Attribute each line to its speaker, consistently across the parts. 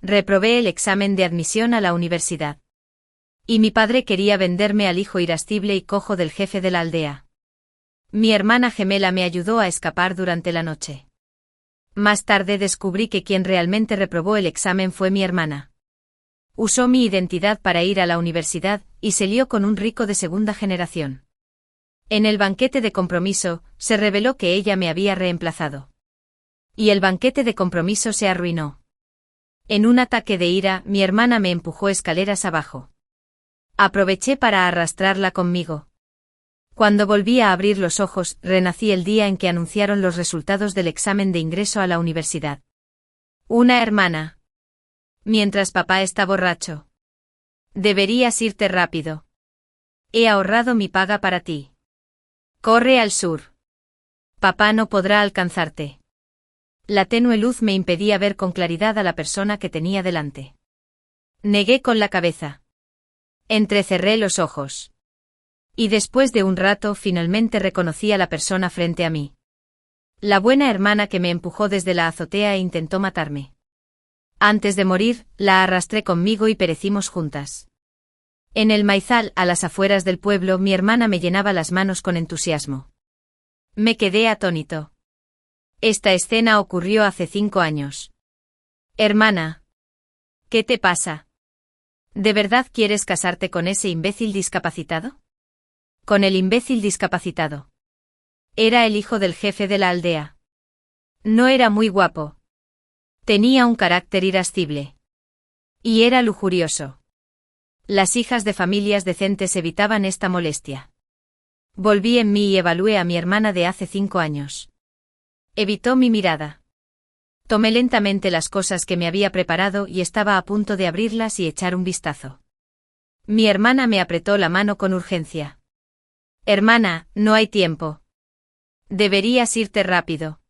Speaker 1: Reprobé el examen de admisión a la universidad. Y mi padre quería venderme al hijo irascible y cojo del jefe de la aldea. Mi hermana gemela me ayudó a escapar durante la noche. Más tarde descubrí que quien realmente reprobó el examen fue mi hermana. Usó mi identidad para ir a la universidad y se lió con un rico de segunda generación. En el banquete de compromiso, se reveló que ella me había reemplazado. Y el banquete de compromiso se arruinó. En un ataque de ira, mi hermana me empujó escaleras abajo. Aproveché para arrastrarla conmigo. Cuando volví a abrir los ojos, renací el día en que anunciaron los resultados del examen de ingreso a la universidad. Una hermana. Mientras papá está borracho. Deberías irte rápido. He ahorrado mi paga para ti. Corre al sur. Papá no podrá alcanzarte. La tenue luz me impedía ver con claridad a la persona que tenía delante. Negué con la cabeza. Entrecerré los ojos. Y después de un rato finalmente reconocí a la persona frente a mí. La buena hermana que me empujó desde la azotea e intentó matarme. Antes de morir, la arrastré conmigo y perecimos juntas. En el maizal, a las afueras del pueblo, mi hermana me llenaba las manos con entusiasmo. Me quedé atónito. Esta escena ocurrió hace 5 años. Hermana. ¿Qué te pasa? ¿De verdad quieres casarte con ese imbécil discapacitado? Con el imbécil discapacitado. Era el hijo del jefe de la aldea. No era muy guapo. Tenía un carácter irascible. Y era lujurioso. Las hijas de familias decentes evitaban esta molestia. Volví en mí y evalué a mi hermana de hace 5 años. Evitó mi mirada. Tomé lentamente las cosas que me había preparado y estaba a punto de abrirlas y echar un vistazo. Mi hermana me apretó la mano con urgencia. Hermana, no hay tiempo. Deberías irte rápido.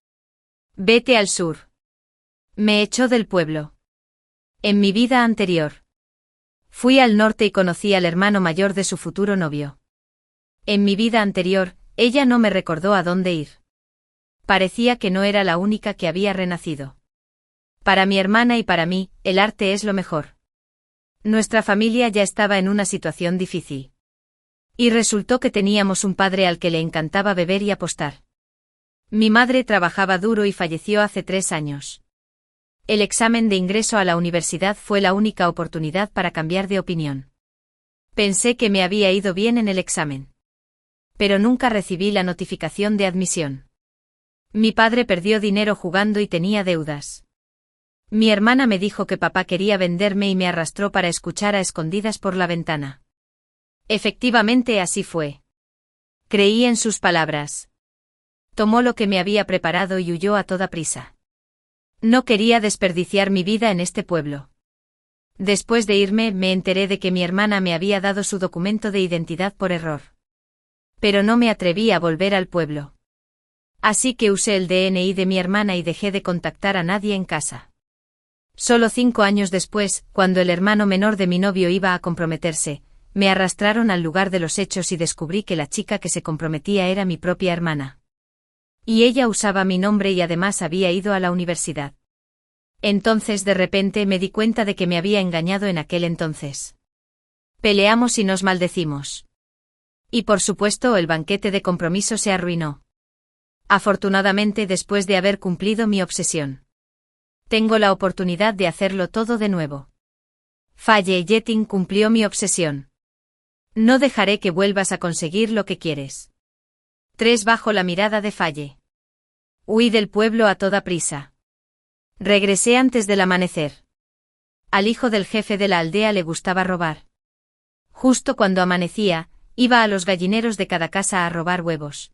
Speaker 1: Vete al sur. Me echó del pueblo. En mi vida anterior. Fui al norte y conocí al hermano mayor de su futuro novio. En mi vida anterior, ella no me recordó a dónde ir. Parecía que no era la única que había renacido. Para mi hermana y para mí, el arte es lo mejor. Nuestra familia ya estaba en una situación difícil. Y resultó que teníamos un padre al que le encantaba beber y apostar. Mi madre trabajaba duro y falleció hace 3 años. El examen de ingreso a la universidad fue la única oportunidad para cambiar de opinión. Pensé que me había ido bien en el examen. Pero nunca recibí la notificación de admisión. Mi padre perdió dinero jugando y tenía deudas. Mi hermana me dijo que papá quería venderme y me arrastró para escuchar a escondidas por la ventana. Efectivamente así fue. Creí en sus palabras. Tomó lo que me había preparado y huyó a toda prisa. No quería desperdiciar mi vida en este pueblo. Después de irme, me enteré de que mi hermana me había dado su documento de identidad por error. Pero no me atreví a volver al pueblo. Así que usé el DNI de mi hermana y dejé de contactar a nadie en casa. Solo 5 años después, cuando el hermano menor de mi novio iba a comprometerse, me arrastraron al lugar de los hechos y descubrí que la chica que se comprometía era mi propia hermana. Y ella usaba mi nombre y además había ido a la universidad. Entonces de repente me di cuenta de que me había engañado en aquel entonces. Peleamos y nos maldecimos. Y por supuesto el banquete de compromiso se arruinó. Afortunadamente después de haber cumplido mi obsesión. Tengo la oportunidad de hacerlo todo de nuevo. Faye Jetting cumplió mi obsesión. No dejaré que vuelvas a conseguir lo que quieres. 3 Bajo la mirada de Faye. Huí del pueblo a toda prisa. Regresé antes del amanecer. Al hijo del jefe de la aldea le gustaba robar. Justo cuando amanecía, iba a los gallineros de cada casa a robar huevos.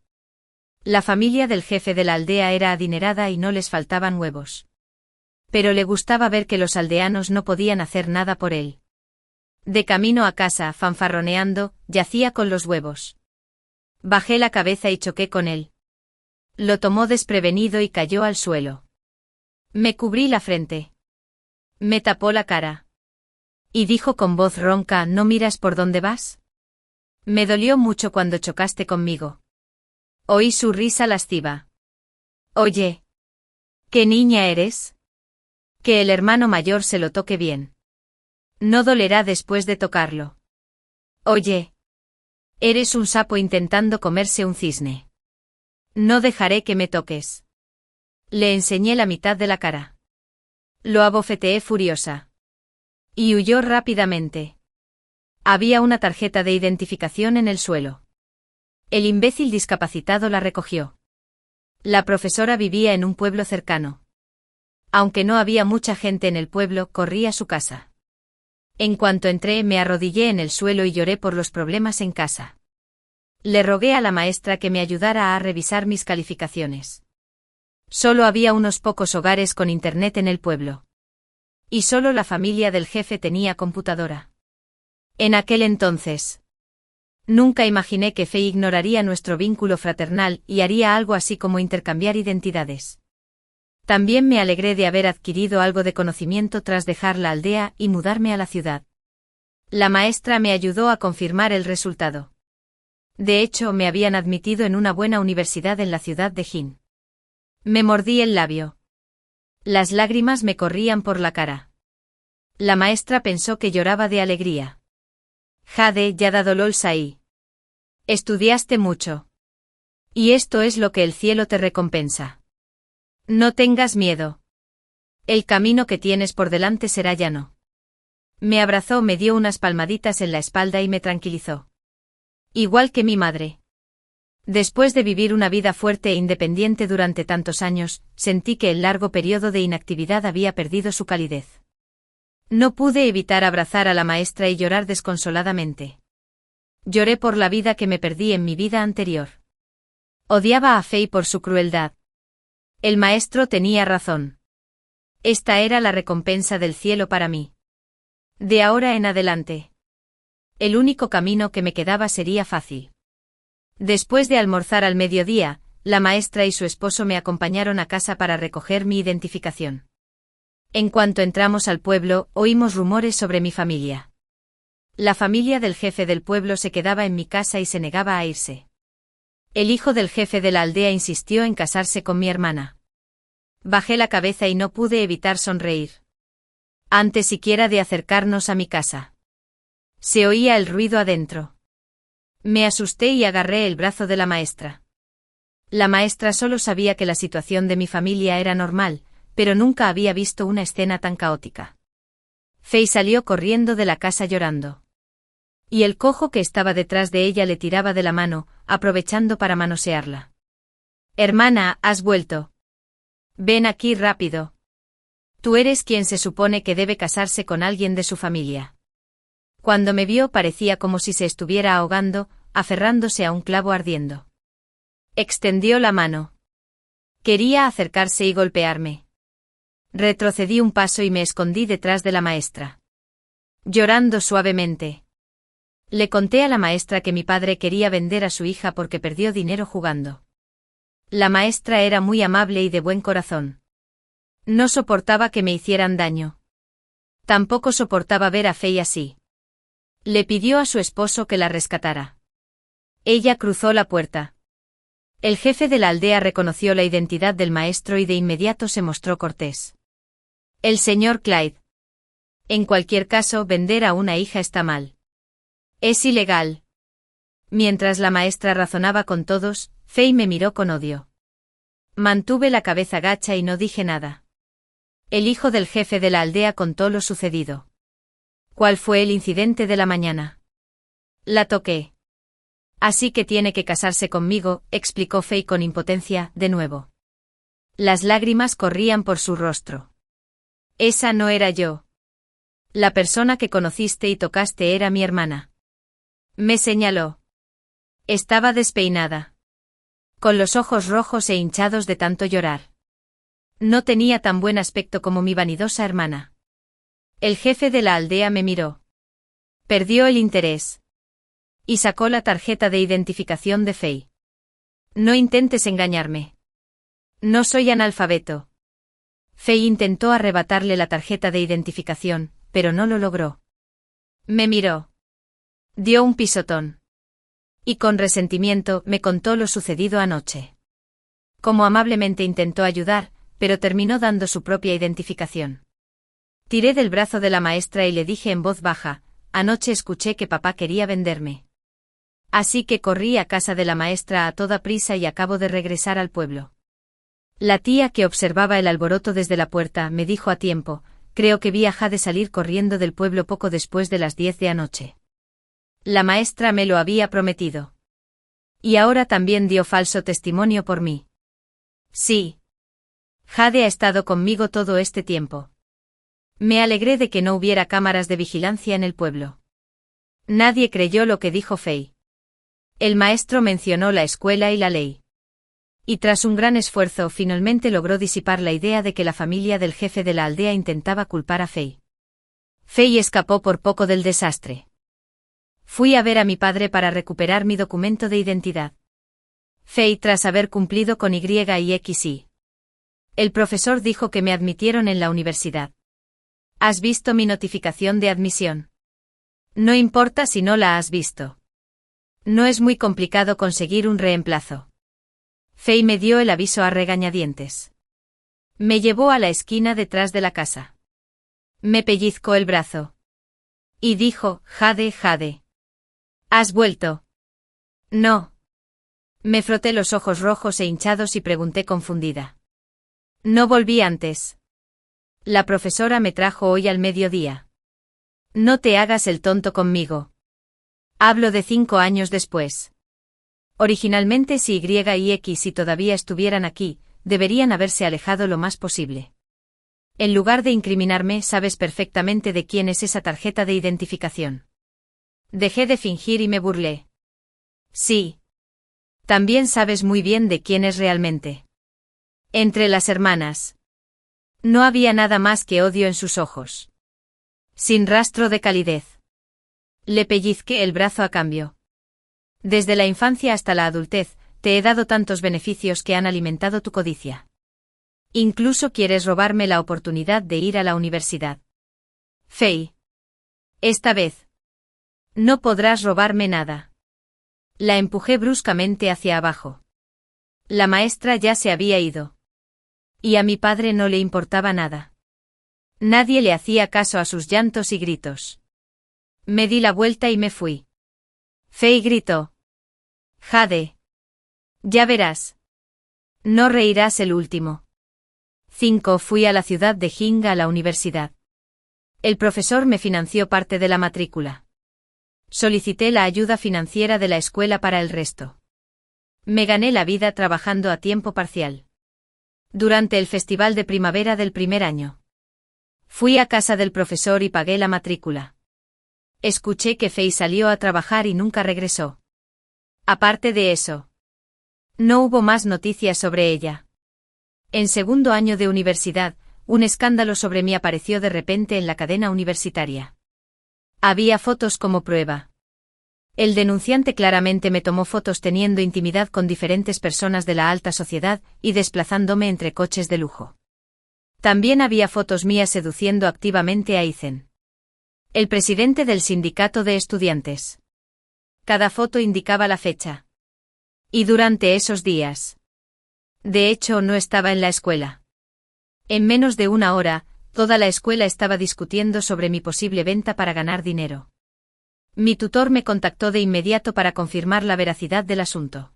Speaker 1: La familia del jefe de la aldea era adinerada y no les faltaban huevos. Pero le gustaba ver que los aldeanos no podían hacer nada por él. De camino a casa, fanfarroneando, yacía con los huevos. Bajé la cabeza y choqué con él. Lo tomó desprevenido y cayó al suelo. Me cubrí la frente. Me tapó la cara. Y dijo con voz ronca: ¿No miras por dónde vas? Me dolió mucho cuando chocaste conmigo. Oí su risa lasciva. Oye. ¿Qué niña eres? Que el hermano mayor se lo toque bien. No dolerá después de tocarlo. Oye. Eres un sapo intentando comerse un cisne. No dejaré que me toques. Le enseñé la mitad de la cara. Lo abofeteé furiosa. Y huyó rápidamente. Había una tarjeta de identificación en el suelo. El imbécil discapacitado la recogió. La profesora vivía en un pueblo cercano. Aunque no había mucha gente en el pueblo, corrí a su casa. En cuanto entré, me arrodillé en el suelo y lloré por los problemas en casa. Le rogué a la maestra que me ayudara a revisar mis calificaciones. Solo había unos pocos hogares con internet en el pueblo. Y solo la familia del jefe tenía computadora. En aquel entonces. Nunca imaginé que Fei ignoraría nuestro vínculo fraternal y haría algo así como intercambiar identidades. También me alegré de haber adquirido algo de conocimiento tras dejar la aldea y mudarme a la ciudad. La maestra me ayudó a confirmar el resultado. De hecho, me habían admitido en una buena universidad en la ciudad de Jin. Me mordí el labio. Las lágrimas me corrían por la cara. La maestra pensó que lloraba de alegría. Jade Yadadolol Sai. Estudiaste mucho. Y esto es lo que el cielo te recompensa. No tengas miedo. El camino que tienes por delante será llano. Me abrazó, me dio unas palmaditas en la espalda y me tranquilizó. Igual que mi madre. Después de vivir una vida fuerte e independiente durante tantos años, sentí que el largo periodo de inactividad había perdido su calidez. No pude evitar abrazar a la maestra y llorar desconsoladamente. Lloré por la vida que me perdí en mi vida anterior. Odiaba a Fei por su crueldad. El maestro tenía razón. Esta era la recompensa del cielo para mí. De ahora en adelante. El único camino que me quedaba sería fácil. Después de almorzar al mediodía, la maestra y su esposo me acompañaron a casa para recoger mi identificación. En cuanto entramos al pueblo, oímos rumores sobre mi familia. La familia del jefe del pueblo se quedaba en mi casa y se negaba a irse. El hijo del jefe de la aldea insistió en casarse con mi hermana. Bajé la cabeza y no pude evitar sonreír. Antes siquiera de acercarnos a mi casa. Se oía el ruido adentro. Me asusté y agarré el brazo de la maestra. La maestra solo sabía que la situación de mi familia era normal, pero nunca había visto una escena tan caótica. Fei salió corriendo de la casa llorando. Y el cojo que estaba detrás de ella le tiraba de la mano, aprovechando para manosearla. Hermana, has vuelto. Ven aquí rápido. Tú eres quien se supone que debe casarse con alguien de su familia. Cuando me vio parecía como si se estuviera ahogando, aferrándose a un clavo ardiendo. Extendió la mano. Quería acercarse y golpearme. Retrocedí un paso y me escondí detrás de la maestra. Llorando suavemente. Le conté a la maestra que mi padre quería vender a su hija porque perdió dinero jugando. La maestra era muy amable y de buen corazón. No soportaba que me hicieran daño. Tampoco soportaba ver a Fei así. Le pidió a su esposo que la rescatara. Ella cruzó la puerta. El jefe de la aldea reconoció la identidad del maestro y de inmediato se mostró cortés. El señor Clyde. En cualquier caso, vender a una hija está mal. Es ilegal. Mientras la maestra razonaba con todos, Fei me miró con odio. Mantuve la cabeza gacha y no dije nada. El hijo del jefe de la aldea contó lo sucedido. ¿Cuál fue el incidente de la mañana? La toqué. Así que tiene que casarse conmigo, explicó Fei con impotencia, de nuevo. Las lágrimas corrían por su rostro. Esa no era yo. La persona que conociste y tocaste era mi hermana. Me señaló. Estaba despeinada. Con los ojos rojos e hinchados de tanto llorar. No tenía tan buen aspecto como mi vanidosa hermana. El jefe de la aldea me miró. Perdió el interés. Y sacó la tarjeta de identificación de Fei. No intentes engañarme. No soy analfabeto. Fei intentó arrebatarle la tarjeta de identificación, pero no lo logró. Me miró. Dio un pisotón. Y con resentimiento me contó lo sucedido anoche. Como amablemente intentó ayudar, pero terminó dando su propia identificación. Tiré del brazo de la maestra y le dije en voz baja, anoche escuché que papá quería venderme. Así que corrí a casa de la maestra a toda prisa y acabo de regresar al pueblo. La tía que observaba el alboroto desde la puerta me dijo a tiempo, creo que vi a Jade salir corriendo del pueblo poco después de las 10 de anoche. La maestra me lo había prometido. Y ahora también dio falso testimonio por mí. Sí. Jade ha estado conmigo todo este tiempo. Me alegré de que no hubiera cámaras de vigilancia en el pueblo. Nadie creyó lo que dijo Fei. El maestro mencionó la escuela y la ley. Y tras un gran esfuerzo finalmente logró disipar la idea de que la familia del jefe de la aldea intentaba culpar a Fei. Fei escapó por poco del desastre. Fui a ver a mi padre para recuperar mi documento de identidad. Fei tras haber cumplido con Y y X. El profesor dijo que me admitieron en la universidad. ¿Has visto mi notificación de admisión? No importa si no la has visto. No es muy complicado conseguir un reemplazo. Fei me dio el aviso a regañadientes. Me llevó a la esquina detrás de la casa. Me pellizcó el brazo. Y dijo, Jade, Jade. ¿Has vuelto? No. Me froté los ojos rojos e hinchados y pregunté confundida. No volví antes. La profesora me trajo hoy al mediodía. No te hagas el tonto conmigo. Hablo de 5 años después. Originalmente si Y y X si todavía estuvieran aquí, deberían haberse alejado lo más posible. En lugar de incriminarme, sabes perfectamente de quién es esa tarjeta de identificación. Dejé de fingir y me burlé. Sí. También sabes muy bien de quién es realmente. Entre las hermanas. No había nada más que odio en sus ojos. Sin rastro de calidez. Le pellizqué el brazo a cambio. Desde la infancia hasta la adultez, te he dado tantos beneficios que han alimentado tu codicia. Incluso quieres robarme la oportunidad de ir a la universidad. Fei. Esta vez. No podrás robarme nada. La empujé bruscamente hacia abajo. La maestra ya se había ido. Y a mi padre no le importaba nada. Nadie le hacía caso a sus llantos y gritos. Me di la vuelta y me fui. Fei gritó. Jade. Ya verás. No reirás el último. 5. Fui a la ciudad de Jinga a la universidad. El profesor me financió parte de la matrícula. Solicité la ayuda financiera de la escuela para el resto. Me gané la vida trabajando a tiempo parcial. Durante el festival de primavera del primer año. Fui a casa del profesor y pagué la matrícula. Escuché que Fei salió a trabajar y nunca regresó. Aparte de eso, no hubo más noticias sobre ella. En segundo año de universidad, un escándalo sobre mí apareció de repente en la cadena universitaria. Había fotos como prueba. El denunciante claramente me tomó fotos teniendo intimidad con diferentes personas de la alta sociedad y desplazándome entre coches de lujo. También había fotos mías seduciendo activamente a Ethan, el presidente del sindicato de estudiantes. Cada foto indicaba la fecha. Y durante esos días. De hecho, no estaba en la escuela. En menos de una hora, toda la escuela estaba discutiendo sobre mi posible venta para ganar dinero. Mi tutor me contactó de inmediato para confirmar la veracidad del asunto.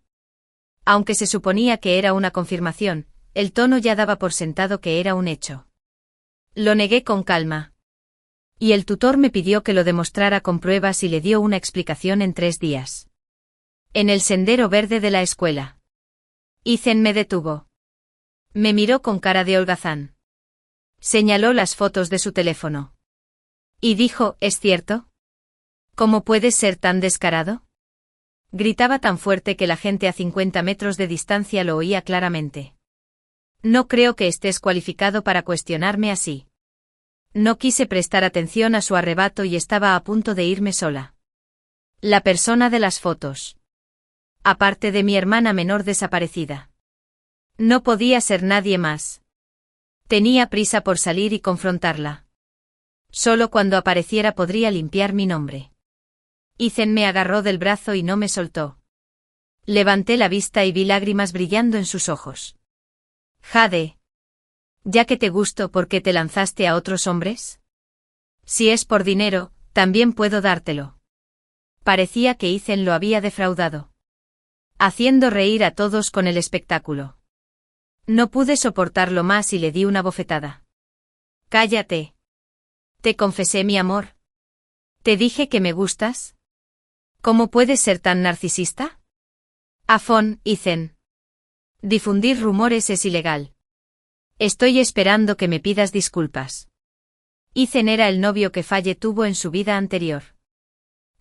Speaker 1: Aunque se suponía que era una confirmación, el tono ya daba por sentado que era un hecho. Lo negué con calma. Y el tutor me pidió que lo demostrara con pruebas y le dio una explicación en 3 días. En el sendero verde de la escuela. Ethan me detuvo. Me miró con cara de holgazán. Señaló las fotos de su teléfono. Y dijo, ¿es cierto? ¿Cómo puedes ser tan descarado? Gritaba tan fuerte que la gente a 50 metros de distancia lo oía claramente. No creo que estés cualificado para cuestionarme así. No quise prestar atención a su arrebato y estaba a punto de irme sola. La persona de las fotos. Aparte de mi hermana menor desaparecida. No podía ser nadie más. Tenía prisa por salir y confrontarla. Solo cuando apareciera podría limpiar mi nombre. Ethan me agarró del brazo y no me soltó. Levanté la vista y vi lágrimas brillando en sus ojos. Jade. ¿Ya que te gusto, por qué te lanzaste a otros hombres? Si es por dinero, también puedo dártelo. Parecía que Ethan lo había defraudado, haciendo reír a todos con el espectáculo. No pude soportarlo más y le di una bofetada. Cállate. Te confesé mi amor. ¿Te dije que me gustas? ¿Cómo puedes ser tan narcisista? Afón, Ethan. Difundir rumores es ilegal. Estoy esperando que me pidas disculpas. Ethan era el novio que Faye tuvo en su vida anterior.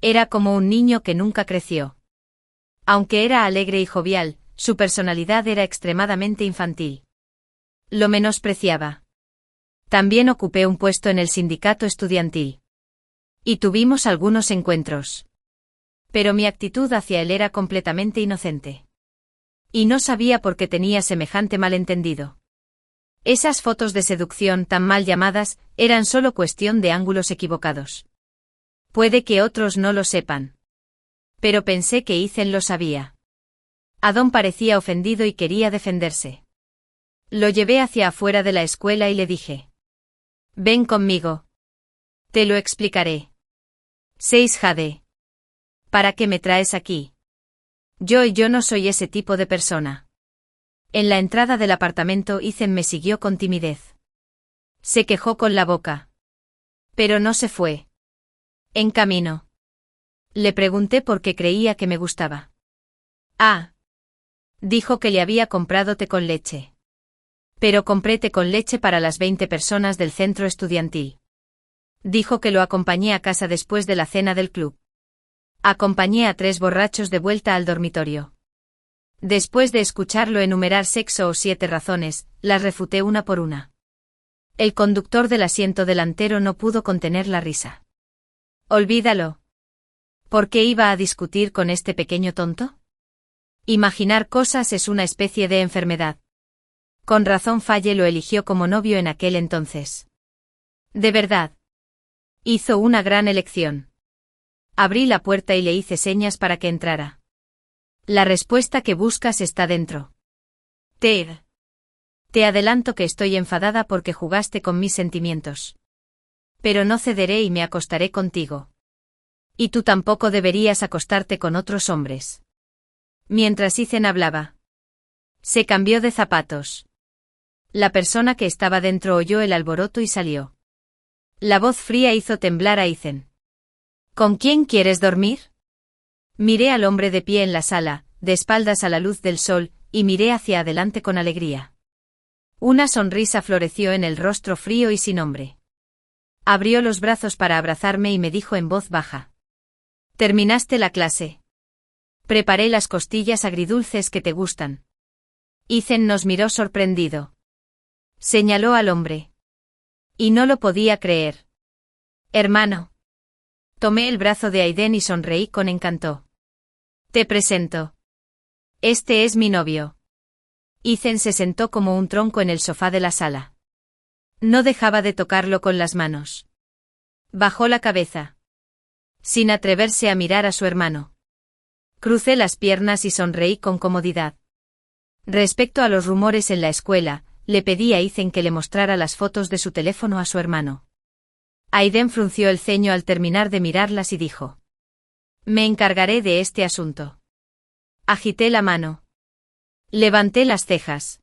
Speaker 1: Era como un niño que nunca creció. Aunque era alegre y jovial, su personalidad era extremadamente infantil. Lo menospreciaba. También ocupé un puesto en el sindicato estudiantil. Y tuvimos algunos encuentros. Pero mi actitud hacia él era completamente inocente. Y no sabía por qué tenía semejante malentendido. Esas fotos de seducción tan mal llamadas eran solo cuestión de ángulos equivocados. Puede que otros no lo sepan. Pero pensé que Ethan lo sabía. Adón parecía ofendido y quería defenderse. Lo llevé hacia afuera de la escuela y le dije: Ven conmigo. Te lo explicaré. 6 Jade. ¿Para qué me traes aquí? Yo no soy ese tipo de persona. En la entrada del apartamento Ethan me siguió con timidez. Se quejó con la boca. Pero no se fue. En camino. Le pregunté por qué creía que me gustaba. Ah. Dijo que le había comprado té con leche. Pero compré té con leche para las 20 personas del centro estudiantil. Dijo que lo acompañé a casa después de la cena del club. Acompañé a 3 borrachos de vuelta al dormitorio. Después de escucharlo enumerar 6 o 7 razones, las refuté una por una. El conductor del asiento delantero no pudo contener la risa. Olvídalo. ¿Por qué iba a discutir con este pequeño tonto? Imaginar cosas es una especie de enfermedad. Con razón Faye lo eligió como novio en aquel entonces. De verdad. Hizo una gran elección. Abrí la puerta y le hice señas para que entrara. La respuesta que buscas está dentro. Ted. Te adelanto que estoy enfadada porque jugaste con mis sentimientos. Pero no cederé y me acostaré contigo. Y tú tampoco deberías acostarte con otros hombres. Mientras Ethan hablaba, se cambió de zapatos. La persona que estaba dentro oyó el alboroto y salió. La voz fría hizo temblar a Ethan. ¿Con quién quieres dormir? Miré al hombre de pie en la sala, de espaldas a la luz del sol, y miré hacia adelante con alegría. Una sonrisa floreció en el rostro frío y sin nombre. Abrió los brazos para abrazarme y me dijo en voz baja: ¿Terminaste la clase? Preparé las costillas agridulces que te gustan. Ethan nos miró sorprendido. Señaló al hombre. Y no lo podía creer. Hermano. Tomé el brazo de Aiden y sonreí con encanto. Te presento. Este es mi novio. Ethan se sentó como un tronco en el sofá de la sala. No dejaba de tocarlo con las manos. Bajó la cabeza, sin atreverse a mirar a su hermano. Crucé las piernas y sonreí con comodidad. Respecto a los rumores en la escuela, le pedí a Ethan que le mostrara las fotos de su teléfono a su hermano. Aiden frunció el ceño al terminar de mirarlas y dijo: Me encargaré de este asunto. Agité la mano. Levanté las cejas.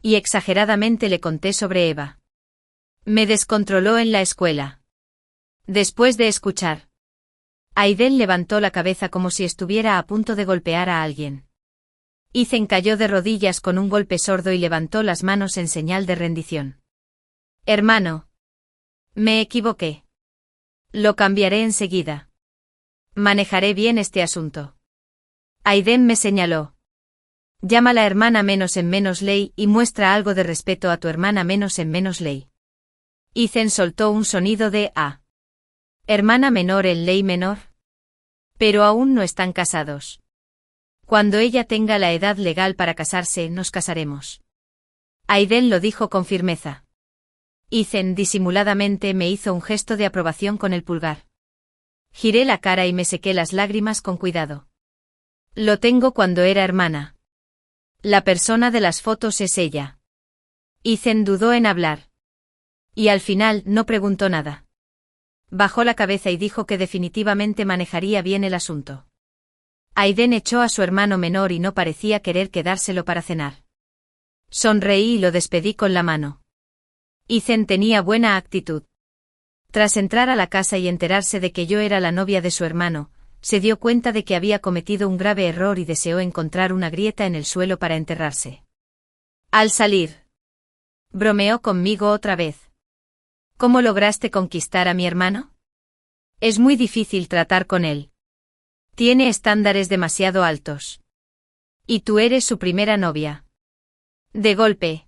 Speaker 1: Y exageradamente le conté sobre Eva. Me descontroló en la escuela. Después de escuchar, Aiden levantó la cabeza como si estuviera a punto de golpear a alguien. Ethan cayó de rodillas con un golpe sordo y levantó las manos en señal de rendición. Hermano. Me equivoqué. Lo cambiaré enseguida. Manejaré bien este asunto. Aiden me señaló. Llámala hermana menos en menos ley y muestra algo de respeto a tu hermana menos en menos ley. Ethan soltó un sonido de A. Hermana menor en ley menor. Pero aún no están casados. Cuando ella tenga la edad legal para casarse, nos casaremos. Aiden lo dijo con firmeza. Ethan disimuladamente me hizo un gesto de aprobación con el pulgar. Giré la cara y me sequé las lágrimas con cuidado. Lo tengo cuando era hermana. La persona de las fotos es ella. Ethan dudó en hablar. Y al final no preguntó nada. Bajó la cabeza y dijo que definitivamente manejaría bien el asunto. Aiden echó a su hermano menor y no parecía querer quedárselo para cenar. Sonreí y lo despedí con la mano. Ethan tenía buena actitud. Tras entrar a la casa y enterarse de que yo era la novia de su hermano, se dio cuenta de que había cometido un grave error y deseó encontrar una grieta en el suelo para enterrarse. Al salir, bromeó conmigo otra vez. ¿Cómo lograste conquistar a mi hermano? Es muy difícil tratar con él. Tiene estándares demasiado altos. Y tú eres su primera novia. De golpe,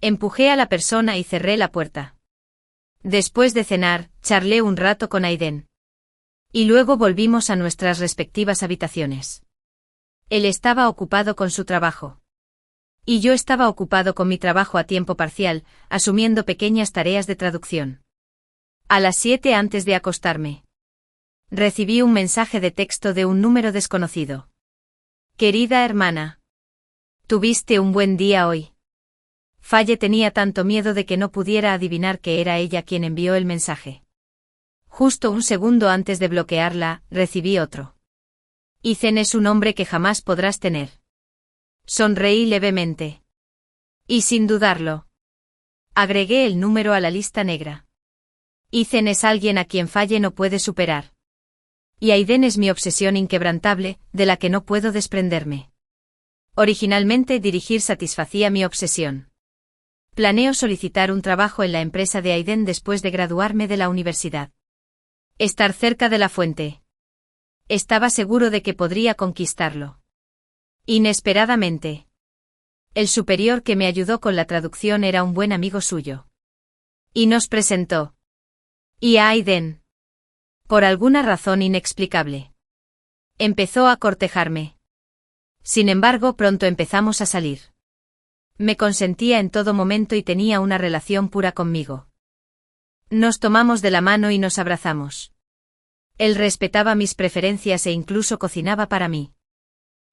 Speaker 1: empujé a la persona y cerré la puerta. Después de cenar, charlé un rato con Aiden. Y luego volvimos a nuestras respectivas habitaciones. Él estaba ocupado con su trabajo. Y yo estaba ocupado con mi trabajo a tiempo parcial, asumiendo pequeñas tareas de traducción. A las 7 antes de acostarme, recibí un mensaje de texto de un número desconocido. Querida hermana, ¿tuviste un buen día hoy? Faye tenía tanto miedo de que no pudiera adivinar que era ella quien envió el mensaje. Justo un segundo antes de bloquearla, recibí otro. Ethan es un hombre que jamás podrás tener. Sonreí levemente. Y sin dudarlo, agregué el número a la lista negra. Ethan es alguien a quien Faye no puede superar. Y Aiden es mi obsesión inquebrantable, de la que no puedo desprenderme. Originalmente dirigir satisfacía mi obsesión. Planeo solicitar un trabajo en la empresa de Aiden después de graduarme de la universidad. Estar cerca de la fuente. Estaba seguro de que podría conquistarlo. Inesperadamente, el superior que me ayudó con la traducción era un buen amigo suyo. Y nos presentó. Y a Aiden. Por alguna razón inexplicable. Empezó a cortejarme. Sin embargo, pronto empezamos a salir. Me consentía en todo momento y tenía una relación pura conmigo. Nos tomamos de la mano y nos abrazamos. Él respetaba mis preferencias e incluso cocinaba para mí.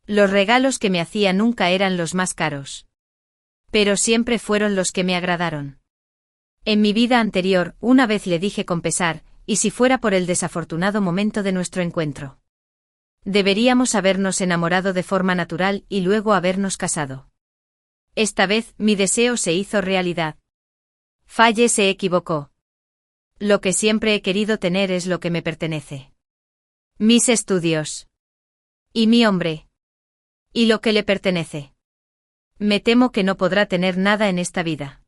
Speaker 1: Los regalos que me hacía nunca eran los más caros. Pero siempre fueron los que me agradaron. En mi vida anterior, una vez le dije con pesar, y si fuera por el desafortunado momento de nuestro encuentro. Deberíamos habernos enamorado de forma natural y luego habernos casado. Esta vez, mi deseo se hizo realidad. Faye se equivocó. Lo que siempre he querido tener es lo que me pertenece. Mis estudios. Y mi hombre. Y lo que le pertenece. Me temo que no podrá tener nada en esta vida.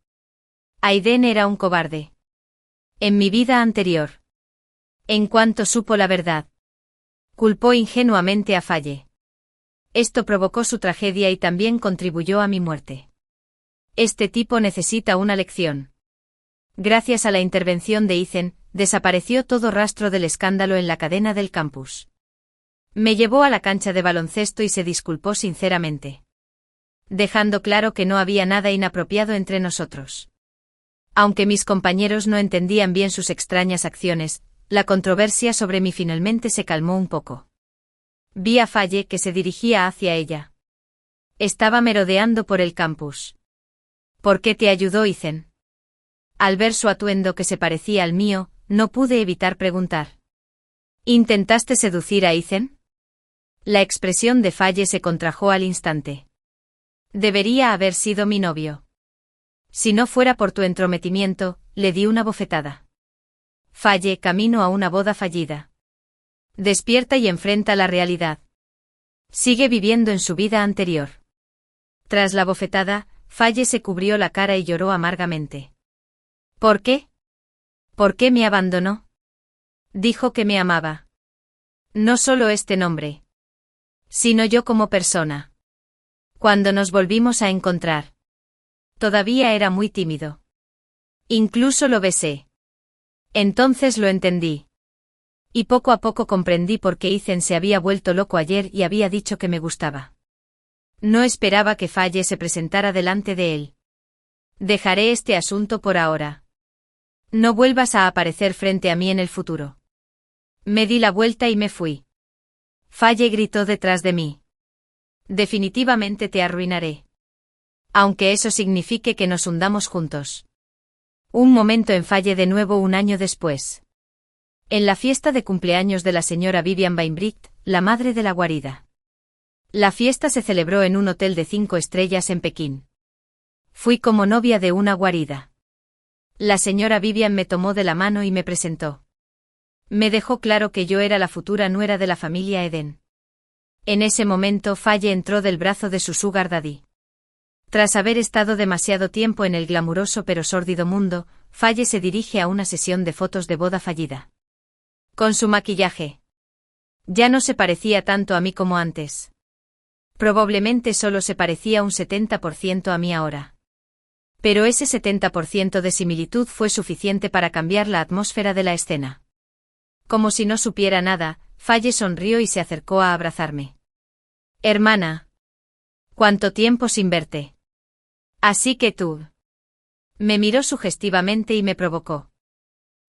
Speaker 1: Aiden era un cobarde. En mi vida anterior. En cuanto supo la verdad, culpó ingenuamente a Faye. Esto provocó su tragedia y también contribuyó a mi muerte. Este tipo necesita una lección. Gracias a la intervención de Ethan, desapareció todo rastro del escándalo en la cadena del campus. Me llevó a la cancha de baloncesto y se disculpó sinceramente, dejando claro que no había nada inapropiado entre nosotros. Aunque mis compañeros no entendían bien sus extrañas acciones, la controversia sobre mí finalmente se calmó un poco. Vi a Faye que se dirigía hacia ella. Estaba merodeando por el campus. ¿Por qué te ayudó Ethan? Al ver su atuendo que se parecía al mío, no pude evitar preguntar. ¿Intentaste seducir a Ethan? La expresión de Faye se contrajo al instante. Debería haber sido mi novio. Si no fuera por tu entrometimiento, le di una bofetada. Faye, camino a una boda fallida. Despierta y enfrenta la realidad. Sigue viviendo en su vida anterior. Tras la bofetada, Faye se cubrió la cara y lloró amargamente. ¿Por qué? ¿Por qué me abandonó? Dijo que me amaba. No solo este nombre, sino yo como persona. Cuando nos volvimos a encontrar, todavía era muy tímido. Incluso lo besé. Entonces lo entendí. Y poco a poco comprendí por qué Ethan se había vuelto loco ayer y había dicho que me gustaba. No esperaba que Faye se presentara delante de él. Dejaré este asunto por ahora. No vuelvas a aparecer frente a mí en el futuro. Me di la vuelta y me fui. Faye gritó detrás de mí. Definitivamente te arruinaré. Aunque eso signifique que nos hundamos juntos. Un momento en Faye de nuevo un año después. En la fiesta de cumpleaños de la señora Vivian Bainbricht, la madre de la guarida. La fiesta se celebró en un hotel de 5 estrellas en Pekín. Fui como novia de una guarida. La señora Vivian me tomó de la mano y me presentó. Me dejó claro que yo era la futura nuera de la familia Eden. En ese momento Faye entró del brazo de su sugar daddy. Tras haber estado demasiado tiempo en el glamuroso pero sórdido mundo, Faye se dirige a una sesión de fotos de boda fallida. Con su maquillaje. Ya no se parecía tanto a mí como antes. Probablemente solo se parecía un 70% a mí ahora. Pero ese 70% de similitud fue suficiente para cambiar la atmósfera de la escena. Como si no supiera nada, Faye sonrió y se acercó a abrazarme. Hermana. ¿Cuánto tiempo sin verte? Así que tú. Me miró sugestivamente y me provocó.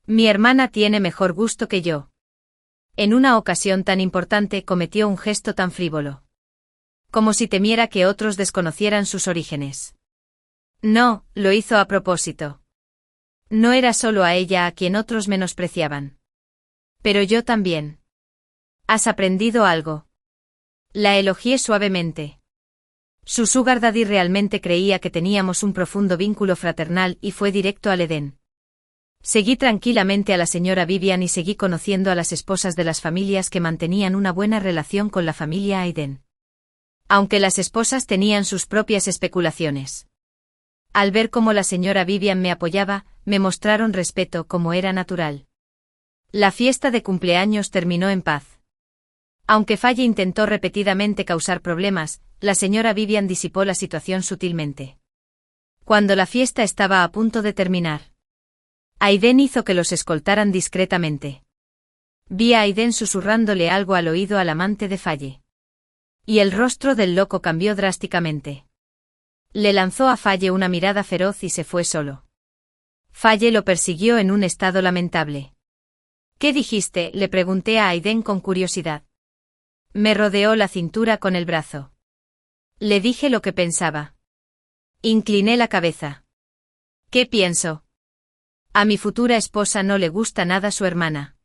Speaker 1: Mi hermana tiene mejor gusto que yo. En una ocasión tan importante cometió un gesto tan frívolo. Como si temiera que otros desconocieran sus orígenes. No, lo hizo a propósito. No era solo a ella a quien otros menospreciaban. Pero yo también. ¿Has aprendido algo? La elogié suavemente. Su sugar daddy realmente creía que teníamos un profundo vínculo fraternal y fue directo al Edén. Seguí tranquilamente a la señora Vivian y seguí conociendo a las esposas de las familias que mantenían una buena relación con la familia Aiden. Aunque las esposas tenían sus propias especulaciones. Al ver cómo la señora Vivian me apoyaba, me mostraron respeto como era natural. La fiesta de cumpleaños terminó en paz. Aunque Faye intentó repetidamente causar problemas, la señora Vivian disipó la situación sutilmente. Cuando la fiesta estaba a punto de terminar, Aiden hizo que los escoltaran discretamente. Vi a Aiden susurrándole algo al oído al amante de Faye. Y el rostro del loco cambió drásticamente. Le lanzó a Faye una mirada feroz y se fue solo. Faye lo persiguió en un estado lamentable. ¿Qué dijiste?, le pregunté a Aiden con curiosidad. Me rodeó la cintura con el brazo. Le dije lo que pensaba. Incliné la cabeza. ¿Qué pienso? A mi futura esposa no le gusta nada su hermana.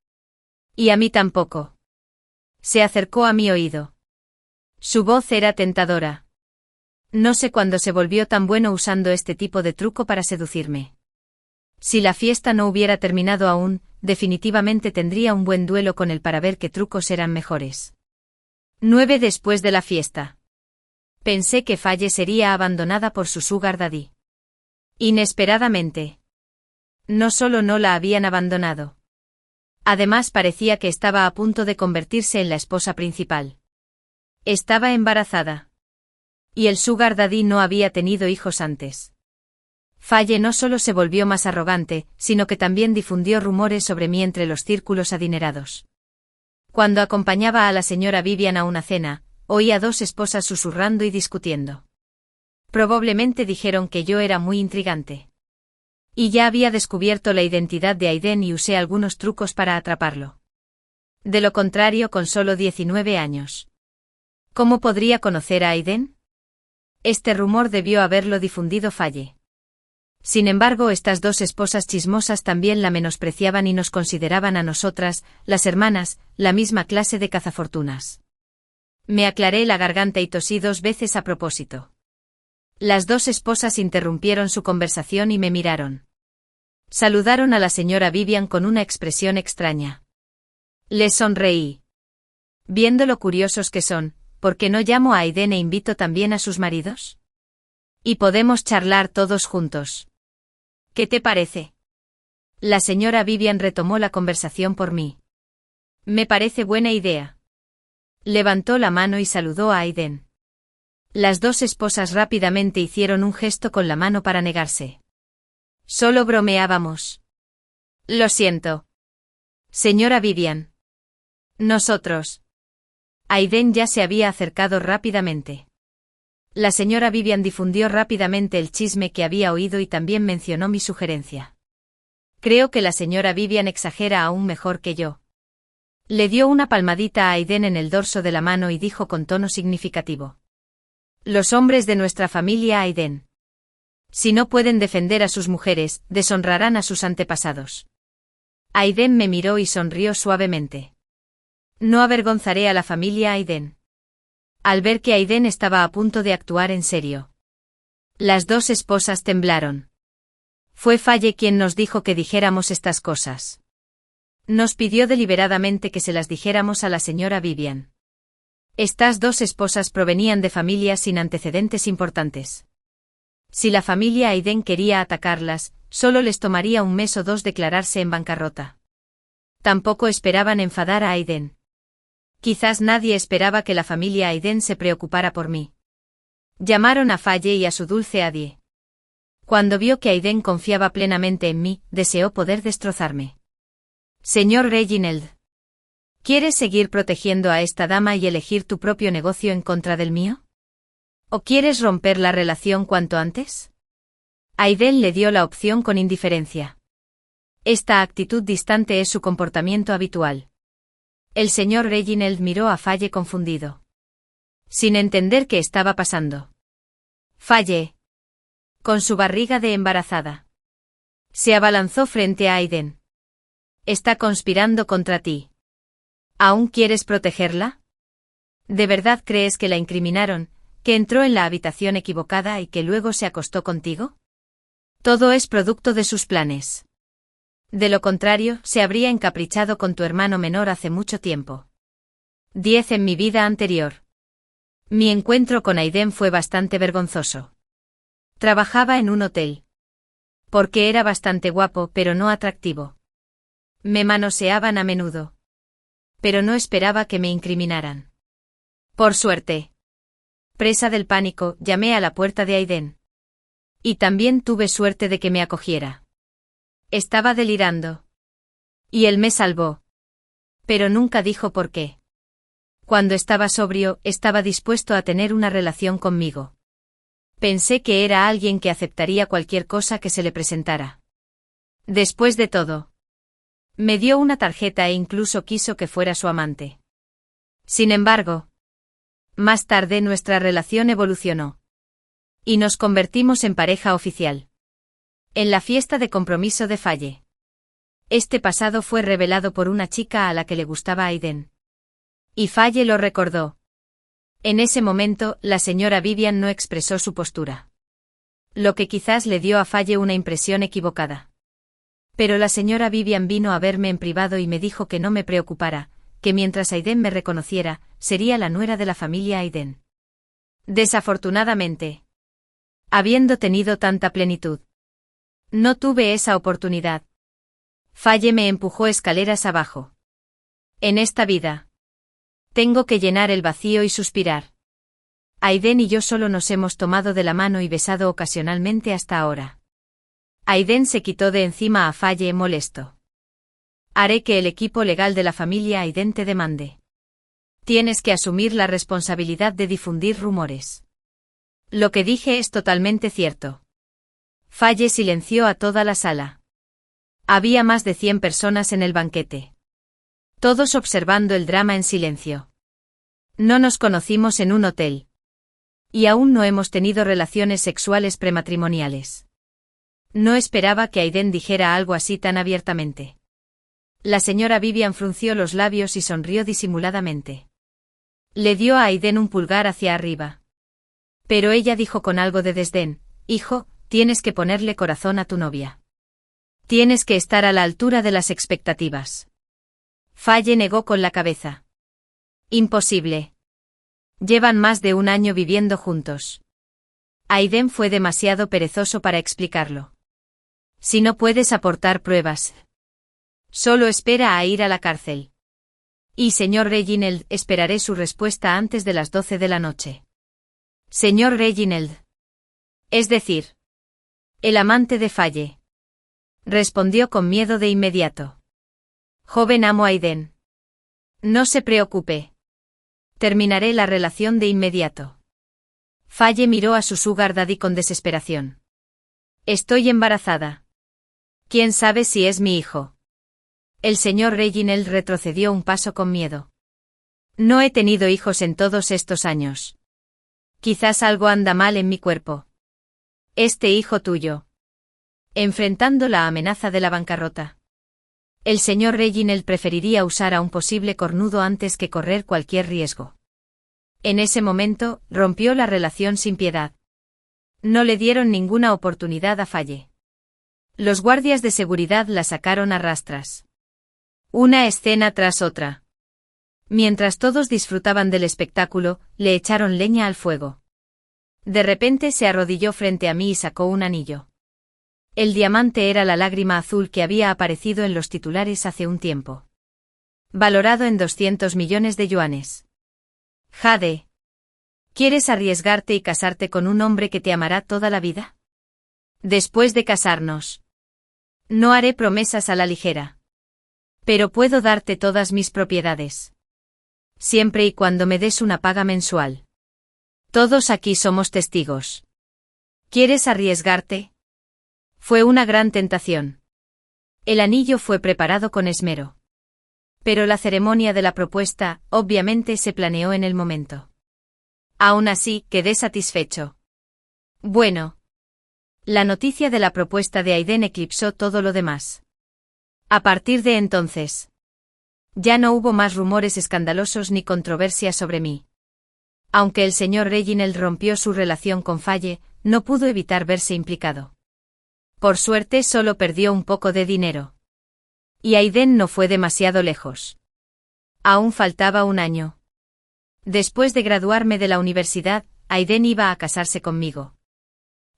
Speaker 1: Y a mí tampoco. Se acercó a mi oído. Su voz era tentadora. No sé cuándo se volvió tan bueno usando este tipo de truco para seducirme. Si la fiesta no hubiera terminado aún, definitivamente tendría un buen duelo con él para ver qué trucos eran mejores. 9 después de la fiesta. Pensé que Faye sería abandonada por su sugar daddy. Inesperadamente. No solo no la habían abandonado. Además parecía que estaba a punto de convertirse en la esposa principal. Estaba embarazada. Y el sugar daddy no había tenido hijos antes. Faye no solo se volvió más arrogante, sino que también difundió rumores sobre mí entre los círculos adinerados. Cuando acompañaba a la señora Vivian a una cena, oí a 2 esposas susurrando y discutiendo. Probablemente dijeron que yo era muy intrigante. Y ya había descubierto la identidad de Aiden y usé algunos trucos para atraparlo. De lo contrario, con solo 19 años. ¿Cómo podría conocer a Aiden? Este rumor debió haberlo difundido Faye. Sin embargo, estas 2 esposas chismosas también la menospreciaban y nos consideraban a nosotras, las hermanas, la misma clase de cazafortunas. Me aclaré la garganta y tosí 2 veces a propósito. Las 2 esposas interrumpieron su conversación y me miraron. Saludaron a la señora Vivian con una expresión extraña. Les sonreí. Viendo lo curiosos que son, ¿por qué no llamo a Aiden e invito también a sus maridos? Y podemos charlar todos juntos. ¿Qué te parece? La señora Vivian retomó la conversación por mí. Me parece buena idea. Levantó la mano y saludó a Aiden. Las 2 esposas rápidamente hicieron un gesto con la mano para negarse. Solo bromeábamos. Lo siento. Señora Vivian. Nosotros. Aiden ya se había acercado rápidamente. La señora Vivian difundió rápidamente el chisme que había oído y también mencionó mi sugerencia. Creo que la señora Vivian exagera aún mejor que yo. Le dio una palmadita a Aiden en el dorso de la mano y dijo con tono significativo. Los hombres de nuestra familia Aiden. Si no pueden defender a sus mujeres, deshonrarán a sus antepasados. Aiden me miró y sonrió suavemente. No avergonzaré a la familia Aiden. Al ver que Aiden estaba a punto de actuar en serio. Las dos esposas temblaron. Fue Faye quien nos dijo que dijéramos estas cosas. Nos pidió deliberadamente que se las dijéramos a la señora Vivian. Estas dos esposas provenían de familias sin antecedentes importantes. Si la familia Aiden quería atacarlas, solo les tomaría un mes o dos declararse en bancarrota. Tampoco esperaban enfadar a Aiden. Quizás nadie esperaba que la familia Aiden se preocupara por mí. Llamaron a Faye y a su dulce Adie. Cuando vio que Aiden confiaba plenamente en mí, deseó poder destrozarme. Señor Reginald. ¿Quieres seguir protegiendo a esta dama y elegir tu propio negocio en contra del mío? ¿O quieres romper la relación cuanto antes? Aiden le dio la opción con indiferencia. Esta actitud distante es su comportamiento habitual. El señor Reginald miró a Faye confundido. Sin entender qué estaba pasando. Faye. Con su barriga de embarazada. Se abalanzó frente a Aiden. Está conspirando contra ti. ¿Aún quieres protegerla? ¿De verdad crees que la incriminaron, que entró en la habitación equivocada y que luego se acostó contigo? Todo es producto de sus planes. De lo contrario, se habría encaprichado con tu hermano menor hace mucho tiempo. 10 en mi vida anterior. Mi encuentro con Aiden fue bastante vergonzoso. Trabajaba en un hotel. Porque era bastante guapo pero no atractivo. Me manoseaban a menudo. Pero no esperaba que me incriminaran. Por suerte. Presa del pánico, llamé a la puerta de Aiden. Y también tuve suerte de que me acogiera. Estaba delirando. Y él me salvó. Pero nunca dijo por qué. Cuando estaba sobrio, estaba dispuesto a tener una relación conmigo. Pensé que era alguien que aceptaría cualquier cosa que se le presentara. Después de todo. Me dio una tarjeta e incluso quiso que fuera su amante. Sin embargo, más tarde nuestra relación evolucionó. Y nos convertimos en pareja oficial. En la fiesta de compromiso de Faye. Este pasado fue revelado por una chica a la que le gustaba Aiden. Y Faye lo recordó. En ese momento, la señora Vivian no expresó su postura. Lo que quizás le dio a Faye una impresión equivocada. Pero la señora Vivian vino a verme en privado y me dijo que no me preocupara, que mientras Aiden me reconociera, sería la nuera de la familia Aiden. Desafortunadamente. Habiendo tenido tanta plenitud. No tuve esa oportunidad. Faye me empujó escaleras abajo. En esta vida. Tengo que llenar el vacío y suspirar. Aiden y yo solo nos hemos tomado de la mano y besado ocasionalmente hasta ahora. Aiden se quitó de encima a Faye molesto. Haré que el equipo legal de la familia Aiden te demande. Tienes que asumir la responsabilidad de difundir rumores. Lo que dije es totalmente cierto. Faye silenció a toda la sala. Había más de 100 personas en el banquete. Todos observando el drama en silencio. No nos conocimos en un hotel. Y aún no hemos tenido relaciones sexuales prematrimoniales. No esperaba que Aiden dijera algo así tan abiertamente. La señora Vivian frunció los labios y sonrió disimuladamente. Le dio a Aiden un pulgar hacia arriba. Pero ella dijo con algo de desdén, hijo, tienes que ponerle corazón a tu novia. Tienes que estar a la altura de las expectativas. Faye negó con la cabeza. Imposible. Llevan más de un año viviendo juntos. Aiden fue demasiado perezoso para explicarlo. Si no puedes aportar pruebas. Solo espera a ir a la cárcel. Y señor Reginald, esperaré su respuesta antes de las 12 de la noche. Señor Reginald. Es decir. El amante de Faye. Respondió con miedo de inmediato. Joven amo Aiden. No se preocupe. Terminaré la relación de inmediato. Faye miró a su sugar daddy con desesperación. Estoy embarazada. ¿Quién sabe si es mi hijo? El señor Reginald retrocedió un paso con miedo. No he tenido hijos en todos estos años. Quizás algo anda mal en mi cuerpo. Este hijo tuyo. Enfrentando la amenaza de la bancarrota. El señor Reginald preferiría usar a un posible cornudo antes que correr cualquier riesgo. En ese momento, rompió la relación sin piedad. No le dieron ninguna oportunidad a Faye. Los guardias de seguridad la sacaron a rastras. Una escena tras otra. Mientras todos disfrutaban del espectáculo, le echaron leña al fuego. De repente se arrodilló frente a mí y sacó un anillo. El diamante era la lágrima azul que había aparecido en los titulares hace un tiempo. Valorado en 200 millones de yuanes. Jade. ¿Quieres arriesgarte y casarte con un hombre que te amará toda la vida? Después de casarnos. No haré promesas a la ligera. Pero puedo darte todas mis propiedades. Siempre y cuando me des una paga mensual. Todos aquí somos testigos. ¿Quieres arriesgarte? Fue una gran tentación. El anillo fue preparado con esmero. Pero la ceremonia de la propuesta, obviamente, se planeó en el momento. Aún así, quedé satisfecho. Bueno. La noticia de la propuesta de Aiden eclipsó todo lo demás. A partir de entonces, ya no hubo más rumores escandalosos ni controversias sobre mí. Aunque el señor Reginald rompió su relación con Faye, no pudo evitar verse implicado. Por suerte solo perdió un poco de dinero. Y Aiden no fue demasiado lejos. Aún faltaba un año. Después de graduarme de la universidad, Aiden iba a casarse conmigo.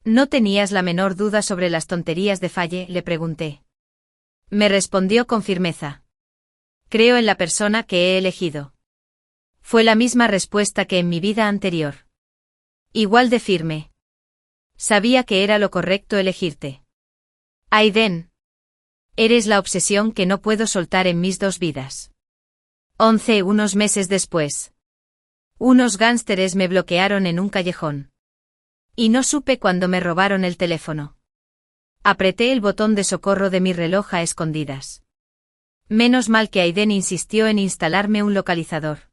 Speaker 1: ¿No tenías la menor duda sobre las tonterías de Faye?, le pregunté. Me respondió con firmeza. Creo en la persona que he elegido. Fue la misma respuesta que en mi vida anterior. Igual de firme. Sabía que era lo correcto elegirte. Aiden. Eres la obsesión que no puedo soltar en mis dos vidas. Unos meses después. Unos gánsteres me bloquearon en un callejón. Y no supe cuándo me robaron el teléfono. Apreté el botón de socorro de mi reloj a escondidas. Menos mal que Aiden insistió en instalarme un localizador.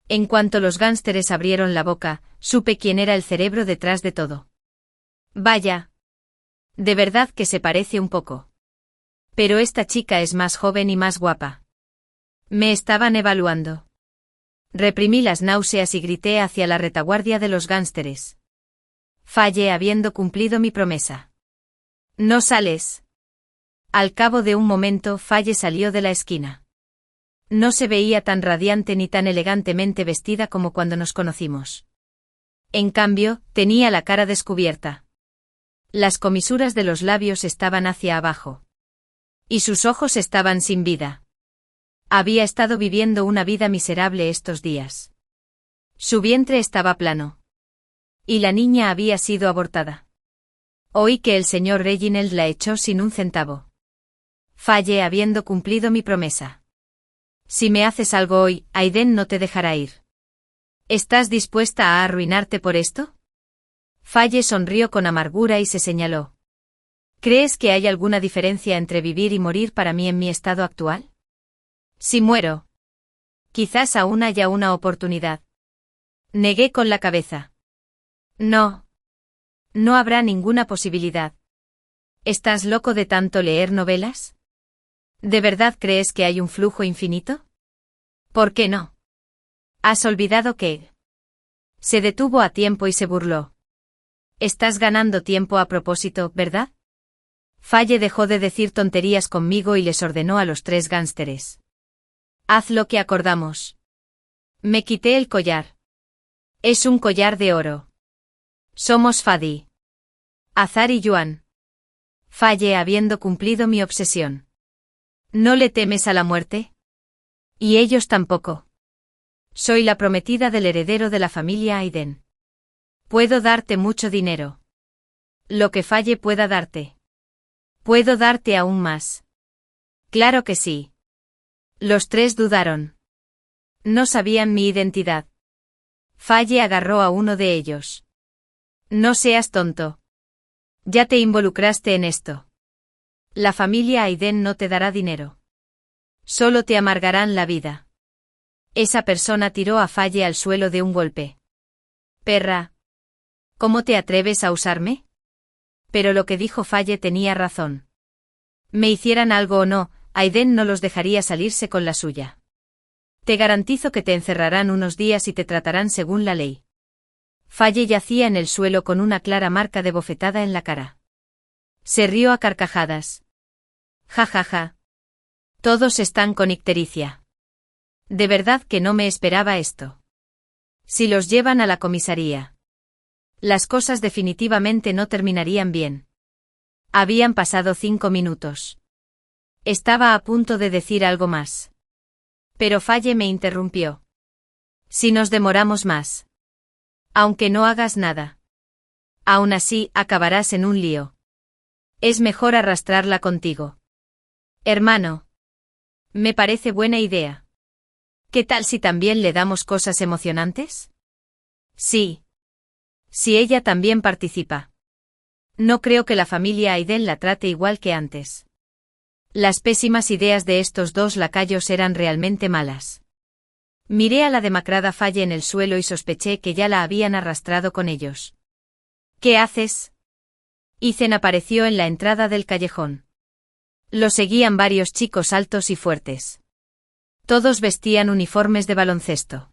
Speaker 1: En cuanto los gánsteres abrieron la boca, supe quién era el cerebro detrás de todo. Vaya. De verdad que se parece un poco. Pero esta chica es más joven y más guapa. Me estaban evaluando. Reprimí las náuseas y grité hacia la retaguardia de los gánsteres. Fallé habiendo cumplido mi promesa. ¿No sales? Al cabo de un momento, Faye salió de la esquina. No se veía tan radiante ni tan elegantemente vestida como cuando nos conocimos. En cambio, tenía la cara descubierta. Las comisuras de los labios estaban hacia abajo. Y sus ojos estaban sin vida. Había estado viviendo una vida miserable estos días. Su vientre estaba plano. Y la niña había sido abortada. Oí que el señor Reginald la echó sin un centavo. Fallé habiendo cumplido mi promesa. Si me haces algo hoy, Aiden no te dejará ir. ¿Estás dispuesta a arruinarte por esto? Faye sonrió con amargura y se señaló. ¿Crees que hay alguna diferencia entre vivir y morir para mí en mi estado actual? Si muero. Quizás aún haya una oportunidad. Negué con la cabeza. No. No habrá ninguna posibilidad. ¿Estás loco de tanto leer novelas? ¿De verdad crees que hay un flujo infinito? ¿Por qué no? ¿Has olvidado que? Se detuvo a tiempo y se burló. Estás ganando tiempo a propósito, ¿verdad? Faye dejó de decir tonterías conmigo y les ordenó a los tres gánsteres. Haz lo que acordamos. Me quité el collar. Es un collar de oro. Somos Fadi. Azar y Yuan. Faye habiendo cumplido mi obsesión. ¿No le temes a la muerte? Y ellos tampoco. Soy la prometida del heredero de la familia Aiden. Puedo darte mucho dinero. Lo que Faye pueda darte. Puedo darte aún más. Claro que sí. Los tres dudaron. No sabían mi identidad. Faye agarró a uno de ellos. No seas tonto. Ya te involucraste en esto. La familia Aiden no te dará dinero. Solo te amargarán la vida. Esa persona tiró a Faye al suelo de un golpe. Perra. ¿Cómo te atreves a usarme? Pero lo que dijo Faye tenía razón. Me hicieran algo o no, Aiden no los dejaría salirse con la suya. Te garantizo que te encerrarán unos días y te tratarán según la ley. Faye yacía en el suelo con una clara marca de bofetada en la cara. Se rió a carcajadas. Ja ja ja. Todos están con ictericia. De verdad que no me esperaba esto. Si los llevan a la comisaría. Las cosas definitivamente no terminarían bien. Habían pasado 5 minutos. Estaba a punto de decir algo más. Pero Faye me interrumpió. Si nos demoramos más. Aunque no hagas nada. Aún así, acabarás en un lío. Es mejor arrastrarla contigo. Hermano. Me parece buena idea. ¿Qué tal si también le damos cosas emocionantes? Sí. Si ella también participa. No creo que la familia Aiden la trate igual que antes. Las pésimas ideas de estos dos lacayos eran realmente malas. Miré a la demacrada Faye en el suelo y sospeché que ya la habían arrastrado con ellos. ¿Qué haces? Ethan apareció en la entrada del callejón. Lo seguían varios chicos altos y fuertes. Todos vestían uniformes de baloncesto.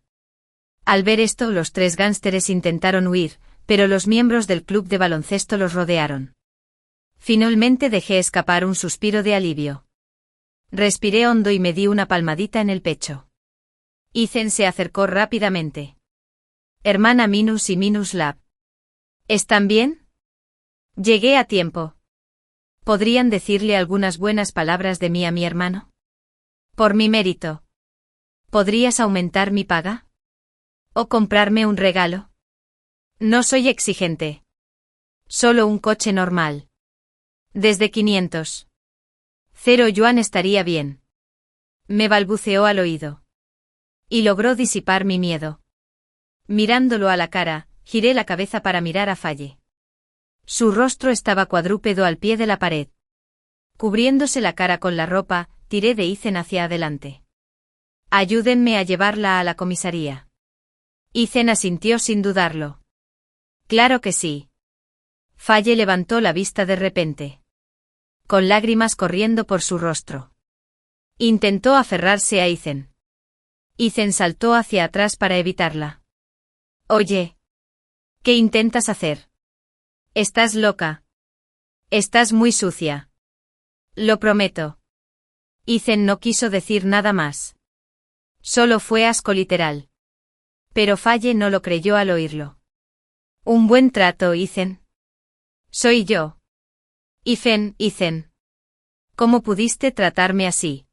Speaker 1: Al ver esto, los 3 gánsteres intentaron huir, pero los miembros del club de baloncesto los rodearon. Finalmente dejé escapar un suspiro de alivio. Respiré hondo y me di una palmadita en el pecho. Ethan se acercó rápidamente. Hermana Minus y Minus Lab. ¿Están bien? Llegué a tiempo. ¿Podrían decirle algunas buenas palabras de mí a mi hermano? Por mi mérito. ¿Podrías aumentar mi paga? ¿O comprarme un regalo? No soy exigente. Solo un coche normal. Desde 500. 0 yuan estaría bien. Me balbuceó al oído. Y logró disipar mi miedo. Mirándolo a la cara, giré la cabeza para mirar a Faye. Su rostro estaba cuadrúpedo al pie de la pared. Cubriéndose la cara con la ropa, tiré de Ethan hacia adelante. Ayúdenme a llevarla a la comisaría. Ethan asintió sin dudarlo. Claro que sí. Faye levantó la vista de repente. Con lágrimas corriendo por su rostro. Intentó aferrarse a Ethan. Ethan saltó hacia atrás para evitarla. Oye. ¿Qué intentas hacer? Estás loca. Estás muy sucia. Lo prometo. Ethan no quiso decir nada más. Solo fue asco literal. Pero Faye no lo creyó al oírlo. Un buen trato, Ethan. Soy yo. Ethan. ¿Cómo pudiste tratarme así?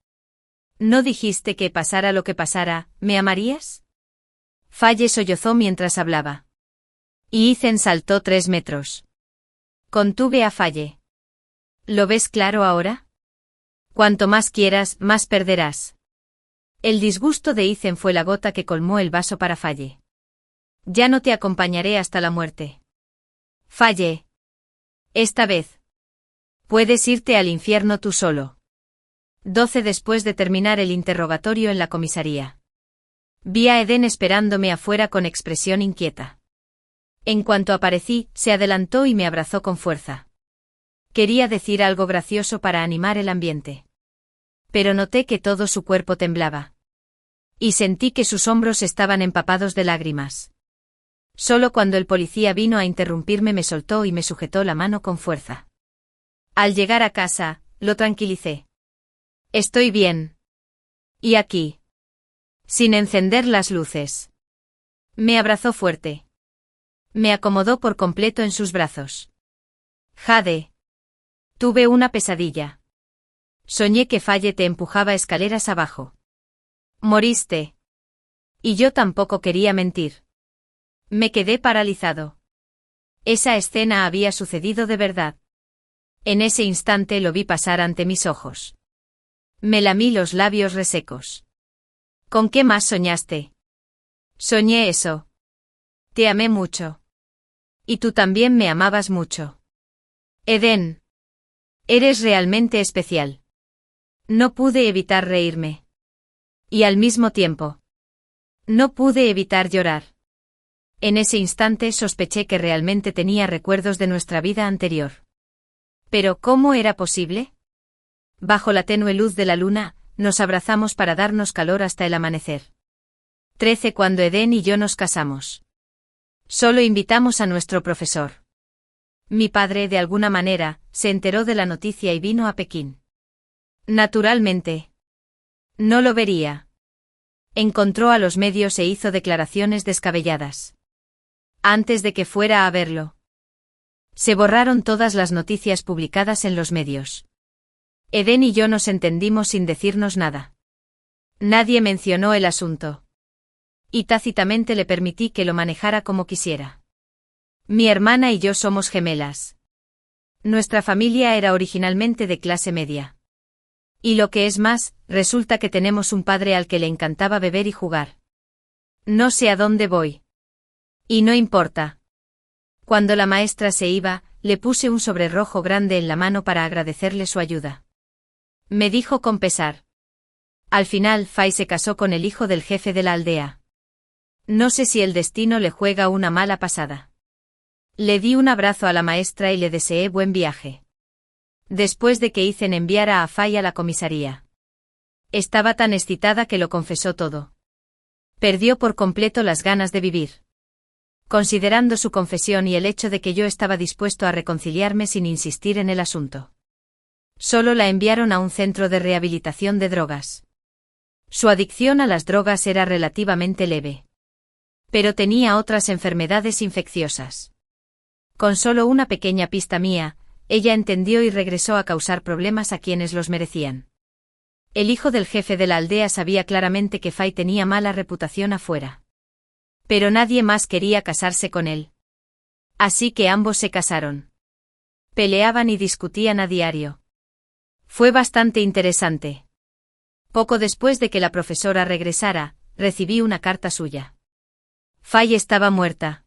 Speaker 1: ¿No dijiste que pasara lo que pasara, me amarías? Faye sollozó mientras hablaba. Y Ethan saltó 3 metros. Contuve a Faye. ¿Lo ves claro ahora? Cuanto más quieras, más perderás. El disgusto de Ethan fue la gota que colmó el vaso para Faye. Ya no te acompañaré hasta la muerte. Faye. Esta vez. Puedes irte al infierno tú solo. 12 después de terminar el interrogatorio en la comisaría. Vi a Eden esperándome afuera con expresión inquieta. En cuanto aparecí, se adelantó y me abrazó con fuerza. Quería decir algo gracioso para animar el ambiente. Pero noté que todo su cuerpo temblaba. Y sentí que sus hombros estaban empapados de lágrimas. Solo cuando el policía vino a interrumpirme me soltó y me sujetó la mano con fuerza. Al llegar a casa, lo tranquilicé. Estoy bien. ¿Y aquí? Sin encender las luces. Me abrazó fuerte. Me acomodó por completo en sus brazos. Jade. Tuve una pesadilla. Soñé que Faye te empujaba escaleras abajo. Moriste. Y yo tampoco quería mentir. Me quedé paralizado. Esa escena había sucedido de verdad. En ese instante lo vi pasar ante mis ojos. Me lamí los labios resecos. ¿Con qué más soñaste? Soñé eso. Te amé mucho. Y tú también me amabas mucho. Eden. Eres realmente especial. No pude evitar reírme. Y al mismo tiempo. No pude evitar llorar. En ese instante sospeché que realmente tenía recuerdos de nuestra vida anterior. Pero ¿cómo era posible? Bajo la tenue luz de la luna, nos abrazamos para darnos calor hasta el amanecer. 13 Cuando Eden y yo nos casamos. Solo invitamos a nuestro profesor. Mi padre, de alguna manera, se enteró de la noticia y vino a Pekín. Naturalmente. No lo vería. Encontró a los medios e hizo declaraciones descabelladas. Antes de que fuera a verlo. Se borraron todas las noticias publicadas en los medios. Eden y yo nos entendimos sin decirnos nada. Nadie mencionó el asunto. Y tácitamente le permití que lo manejara como quisiera. Mi hermana y yo somos gemelas. Nuestra familia era originalmente de clase media. Y lo que es más, resulta que tenemos un padre al que le encantaba beber y jugar. No sé a dónde voy. Y no importa. Cuando la maestra se iba, le puse un sobre rojo grande en la mano para agradecerle su ayuda. Me dijo con pesar. Al final, Fay se casó con el hijo del jefe de la aldea. No sé si el destino le juega una mala pasada. Le di un abrazo a la maestra y le deseé buen viaje. Después de que Ethan enviara a Fay a la comisaría. Estaba tan excitada que lo confesó todo. Perdió por completo las ganas de vivir. Considerando su confesión y el hecho de que yo estaba dispuesto a reconciliarme sin insistir en el asunto. Solo la enviaron a un centro de rehabilitación de drogas. Su adicción a las drogas era relativamente leve. Pero tenía otras enfermedades infecciosas. Con solo una pequeña pista mía, ella entendió y regresó a causar problemas a quienes los merecían. El hijo del jefe de la aldea sabía claramente que Fay tenía mala reputación afuera. Pero nadie más quería casarse con él. Así que ambos se casaron. Peleaban y discutían a diario. Fue bastante interesante. Poco después de que la profesora regresara, recibí una carta suya. Fay estaba muerta.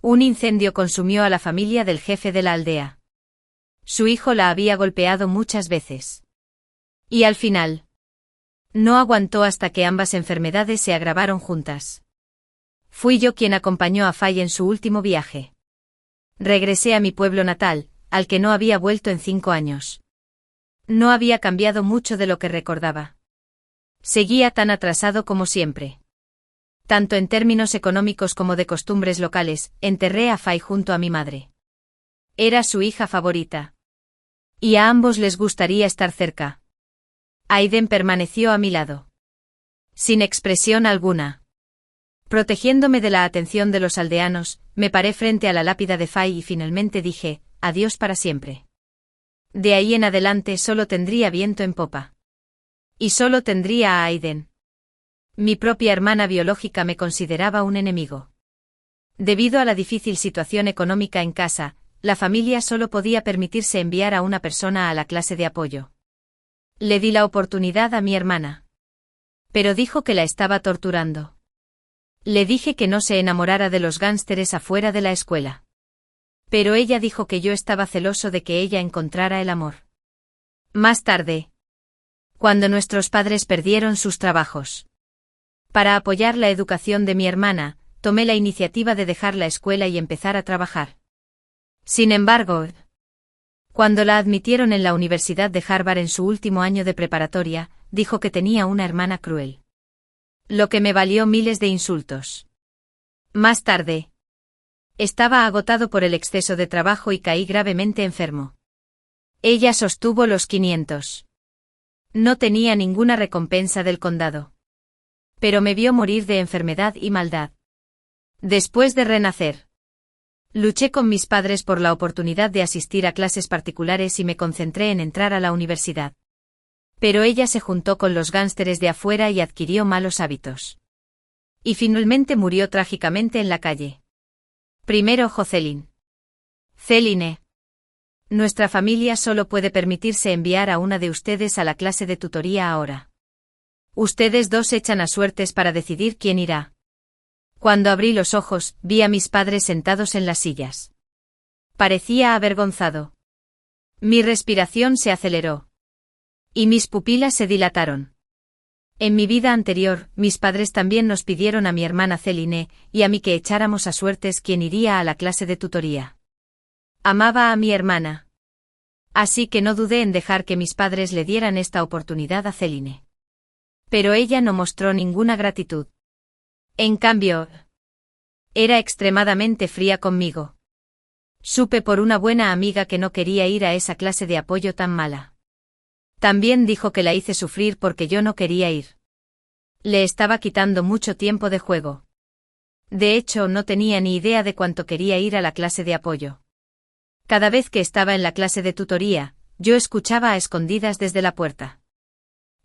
Speaker 1: Un incendio consumió a la familia del jefe de la aldea. Su hijo la había golpeado muchas veces. Y al final. No aguantó hasta que ambas enfermedades se agravaron juntas. Fui yo quien acompañó a Fay en su último viaje. Regresé a mi pueblo natal, al que no había vuelto en 5 años. No había cambiado mucho de lo que recordaba. Seguía tan atrasado como siempre. Tanto en términos económicos como de costumbres locales, enterré a Fay junto a mi madre. Era su hija favorita. Y a ambos les gustaría estar cerca. Aiden permaneció a mi lado. Sin expresión alguna. Protegiéndome de la atención de los aldeanos, me paré frente a la lápida de Fay y finalmente dije, adiós para siempre. De ahí en adelante solo tendría viento en popa. Y solo tendría a Aiden. Mi propia hermana biológica me consideraba un enemigo. Debido a la difícil situación económica en casa, la familia solo podía permitirse enviar a una persona a la clase de apoyo. Le di la oportunidad a mi hermana. Pero dijo que la estaba torturando. Le dije que no se enamorara de los gánsteres afuera de la escuela. Pero ella dijo que yo estaba celoso de que ella encontrara el amor. Más tarde. Cuando nuestros padres perdieron sus trabajos. Para apoyar la educación de mi hermana, tomé la iniciativa de dejar la escuela y empezar a trabajar. Sin embargo, cuando la admitieron en la Universidad de Harvard en su último año de preparatoria, dijo que tenía una hermana cruel. Lo que me valió miles de insultos. Más tarde. Estaba agotado por el exceso de trabajo y caí gravemente enfermo. Ella sostuvo los 500. No tenía ninguna recompensa del condado. Pero me vio morir de enfermedad y maldad. Después de renacer. Luché con mis padres por la oportunidad de asistir a clases particulares y me concentré en entrar a la universidad. Pero ella se juntó con los gánsteres de afuera y adquirió malos hábitos. Y finalmente murió trágicamente en la calle. Primero Jocelyn. Celine. Nuestra familia solo puede permitirse enviar a una de ustedes a la clase de tutoría ahora. Ustedes dos echan a suertes para decidir quién irá. Cuando abrí los ojos, vi a mis padres sentados en las sillas. Parecía avergonzado. Mi respiración se aceleró. Y mis pupilas se dilataron. En mi vida anterior, mis padres también nos pidieron a mi hermana Celine y a mí que echáramos a suertes quién iría a la clase de tutoría. Amaba a mi hermana. Así que no dudé en dejar que mis padres le dieran esta oportunidad a Céline. Pero ella no mostró ninguna gratitud. En cambio, era extremadamente fría conmigo. Supe por una buena amiga que no quería ir a esa clase de apoyo tan mala. También dijo que la hice sufrir porque yo no quería ir. Le estaba quitando mucho tiempo de juego. De hecho, no tenía ni idea de cuánto quería ir a la clase de apoyo. Cada vez que estaba en la clase de tutoría, yo escuchaba a escondidas desde la puerta.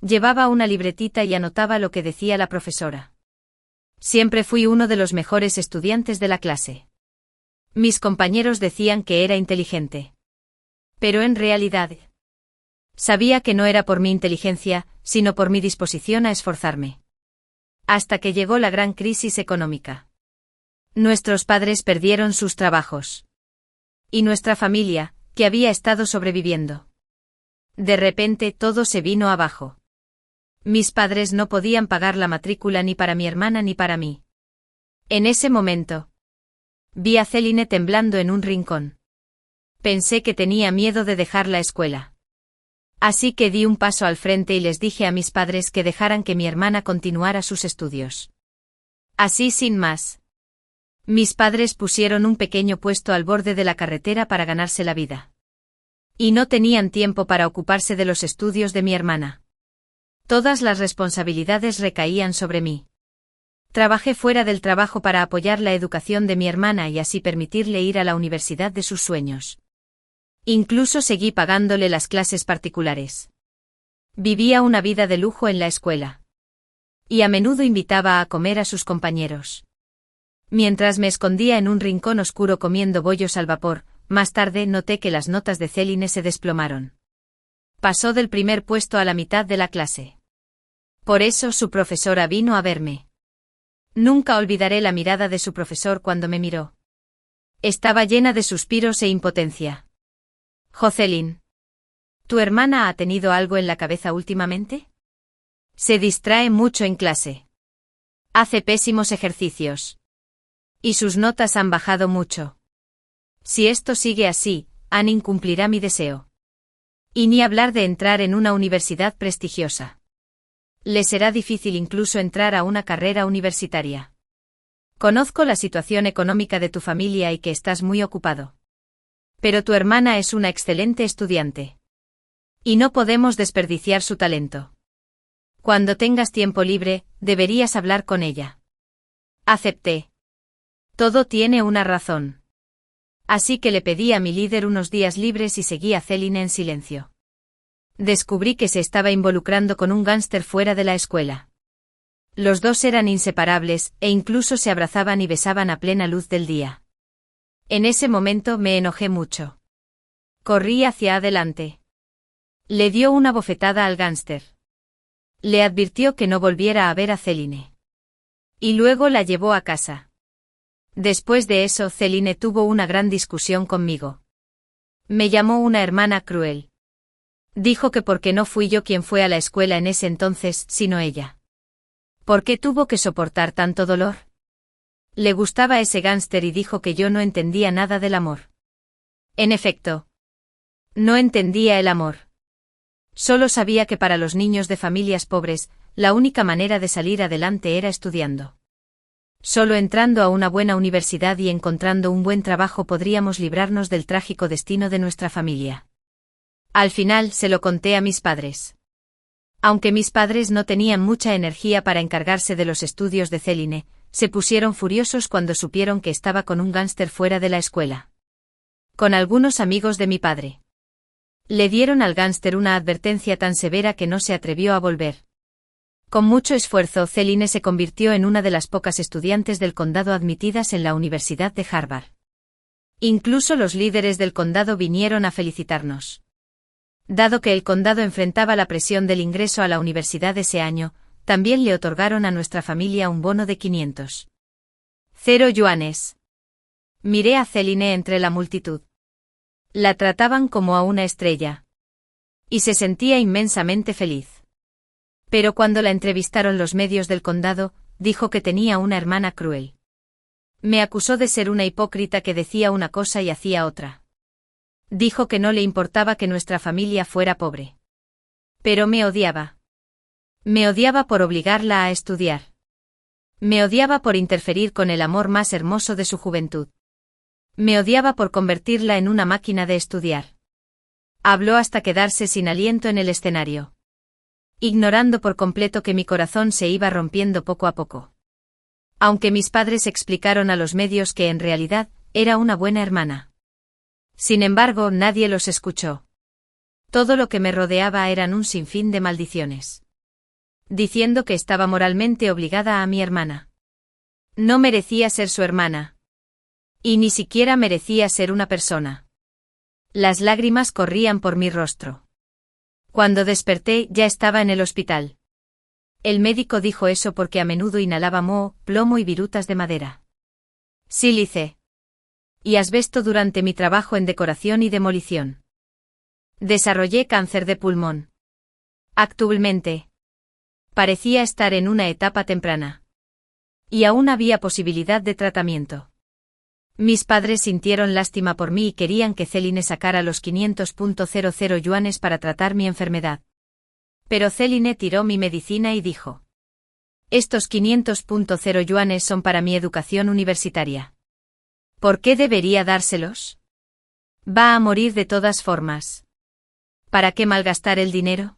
Speaker 1: Llevaba una libretita y anotaba lo que decía la profesora. Siempre fui uno de los mejores estudiantes de la clase. Mis compañeros decían que era inteligente. Pero en realidad, sabía que no era por mi inteligencia, sino por mi disposición a esforzarme. Hasta que llegó la gran crisis económica. Nuestros padres perdieron sus trabajos. Y nuestra familia, que había estado sobreviviendo. De repente todo se vino abajo. Mis padres no podían pagar la matrícula ni para mi hermana ni para mí. En ese momento, vi a Céline temblando en un rincón. Pensé que tenía miedo de dejar la escuela. Así que di un paso al frente y les dije a mis padres que dejaran que mi hermana continuara sus estudios. Así sin más. Mis padres pusieron un pequeño puesto al borde de la carretera para ganarse la vida. Y no tenían tiempo para ocuparse de los estudios de mi hermana. Todas las responsabilidades recaían sobre mí. Trabajé fuera del trabajo para apoyar la educación de mi hermana y así permitirle ir a la universidad de sus sueños. Incluso seguí pagándole las clases particulares. Vivía una vida de lujo en la escuela. Y a menudo invitaba a comer a sus compañeros. Mientras me escondía en un rincón oscuro comiendo bollos al vapor, más tarde noté que las notas de Céline se desplomaron. Pasó del primer puesto a la mitad de la clase. Por eso su profesora vino a verme. Nunca olvidaré la mirada de su profesor cuando me miró. Estaba llena de suspiros e impotencia. Jocelyn, ¿tu hermana ha tenido algo en la cabeza últimamente? Se distrae mucho en clase. Hace pésimos ejercicios. Y sus notas han bajado mucho. Si esto sigue así, Anne incumplirá mi deseo. Y ni hablar de entrar en una universidad prestigiosa. Le será difícil incluso entrar a una carrera universitaria. Conozco la situación económica de tu familia y que estás muy ocupado. Pero tu hermana es una excelente estudiante. Y no podemos desperdiciar su talento. Cuando tengas tiempo libre, deberías hablar con ella. Acepté. Todo tiene una razón. Así que le pedí a mi líder unos días libres y seguí a Céline en silencio. Descubrí que se estaba involucrando con un gángster fuera de la escuela. Los dos eran inseparables, e incluso se abrazaban y besaban a plena luz del día. En ese momento me enojé mucho. Corrí hacia adelante. Le dio una bofetada al gángster. Le advirtió que no volviera a ver a Céline. Y luego la llevó a casa. Después de eso, Céline tuvo una gran discusión conmigo. Me llamó una hermana cruel. Dijo que porque no fui yo quien fue a la escuela en ese entonces, sino ella. ¿Por qué tuvo que soportar tanto dolor? Le gustaba ese gángster y dijo que yo no entendía nada del amor. En efecto, no entendía el amor. Solo sabía que para los niños de familias pobres, la única manera de salir adelante era estudiando. Solo entrando a una buena universidad y encontrando un buen trabajo podríamos librarnos del trágico destino de nuestra familia. Al final se lo conté a mis padres. Aunque mis padres no tenían mucha energía para encargarse de los estudios de Céline, se pusieron furiosos cuando supieron que estaba con un gángster fuera de la escuela. Con algunos amigos de mi padre. Le dieron al gángster una advertencia tan severa que no se atrevió a volver. Con mucho esfuerzo, Céline se convirtió en una de las pocas estudiantes del condado admitidas en la Universidad de Harvard. Incluso los líderes del condado vinieron a felicitarnos. Dado que el condado enfrentaba la presión del ingreso a la universidad ese año, también le otorgaron a nuestra familia un bono de 500. 0 yuanes. Miré a Céline entre la multitud. La trataban como a una estrella. Y se sentía inmensamente feliz. Pero cuando la entrevistaron los medios del condado, dijo que tenía una hermana cruel. Me acusó de ser una hipócrita que decía una cosa y hacía otra. Dijo que no le importaba que nuestra familia fuera pobre. Pero me odiaba. Me odiaba por obligarla a estudiar. Me odiaba por interferir con el amor más hermoso de su juventud. Me odiaba por convertirla en una máquina de estudiar. Habló hasta quedarse sin aliento en el escenario, ignorando por completo que mi corazón se iba rompiendo poco a poco. Aunque mis padres explicaron a los medios que en realidad era una buena hermana. Sin embargo, nadie los escuchó. Todo lo que me rodeaba eran un sinfín de maldiciones, diciendo que estaba moralmente obligada a mi hermana. No merecía ser su hermana. Y ni siquiera merecía ser una persona. Las lágrimas corrían por mi rostro. Cuando desperté ya estaba en el hospital. El médico dijo eso porque a menudo inhalaba moho, plomo y virutas de madera, sílice y asbesto durante mi trabajo en decoración y demolición. Desarrollé cáncer de pulmón. Actualmente, parecía estar en una etapa temprana. Y aún había posibilidad de tratamiento. Mis padres sintieron lástima por mí y querían que Celine sacara los 500.00 yuanes para tratar mi enfermedad. Pero Celine tiró mi medicina y dijo: estos 500.00 yuanes son para mi educación universitaria. ¿Por qué debería dárselos? Va a morir de todas formas. ¿Para qué malgastar el dinero?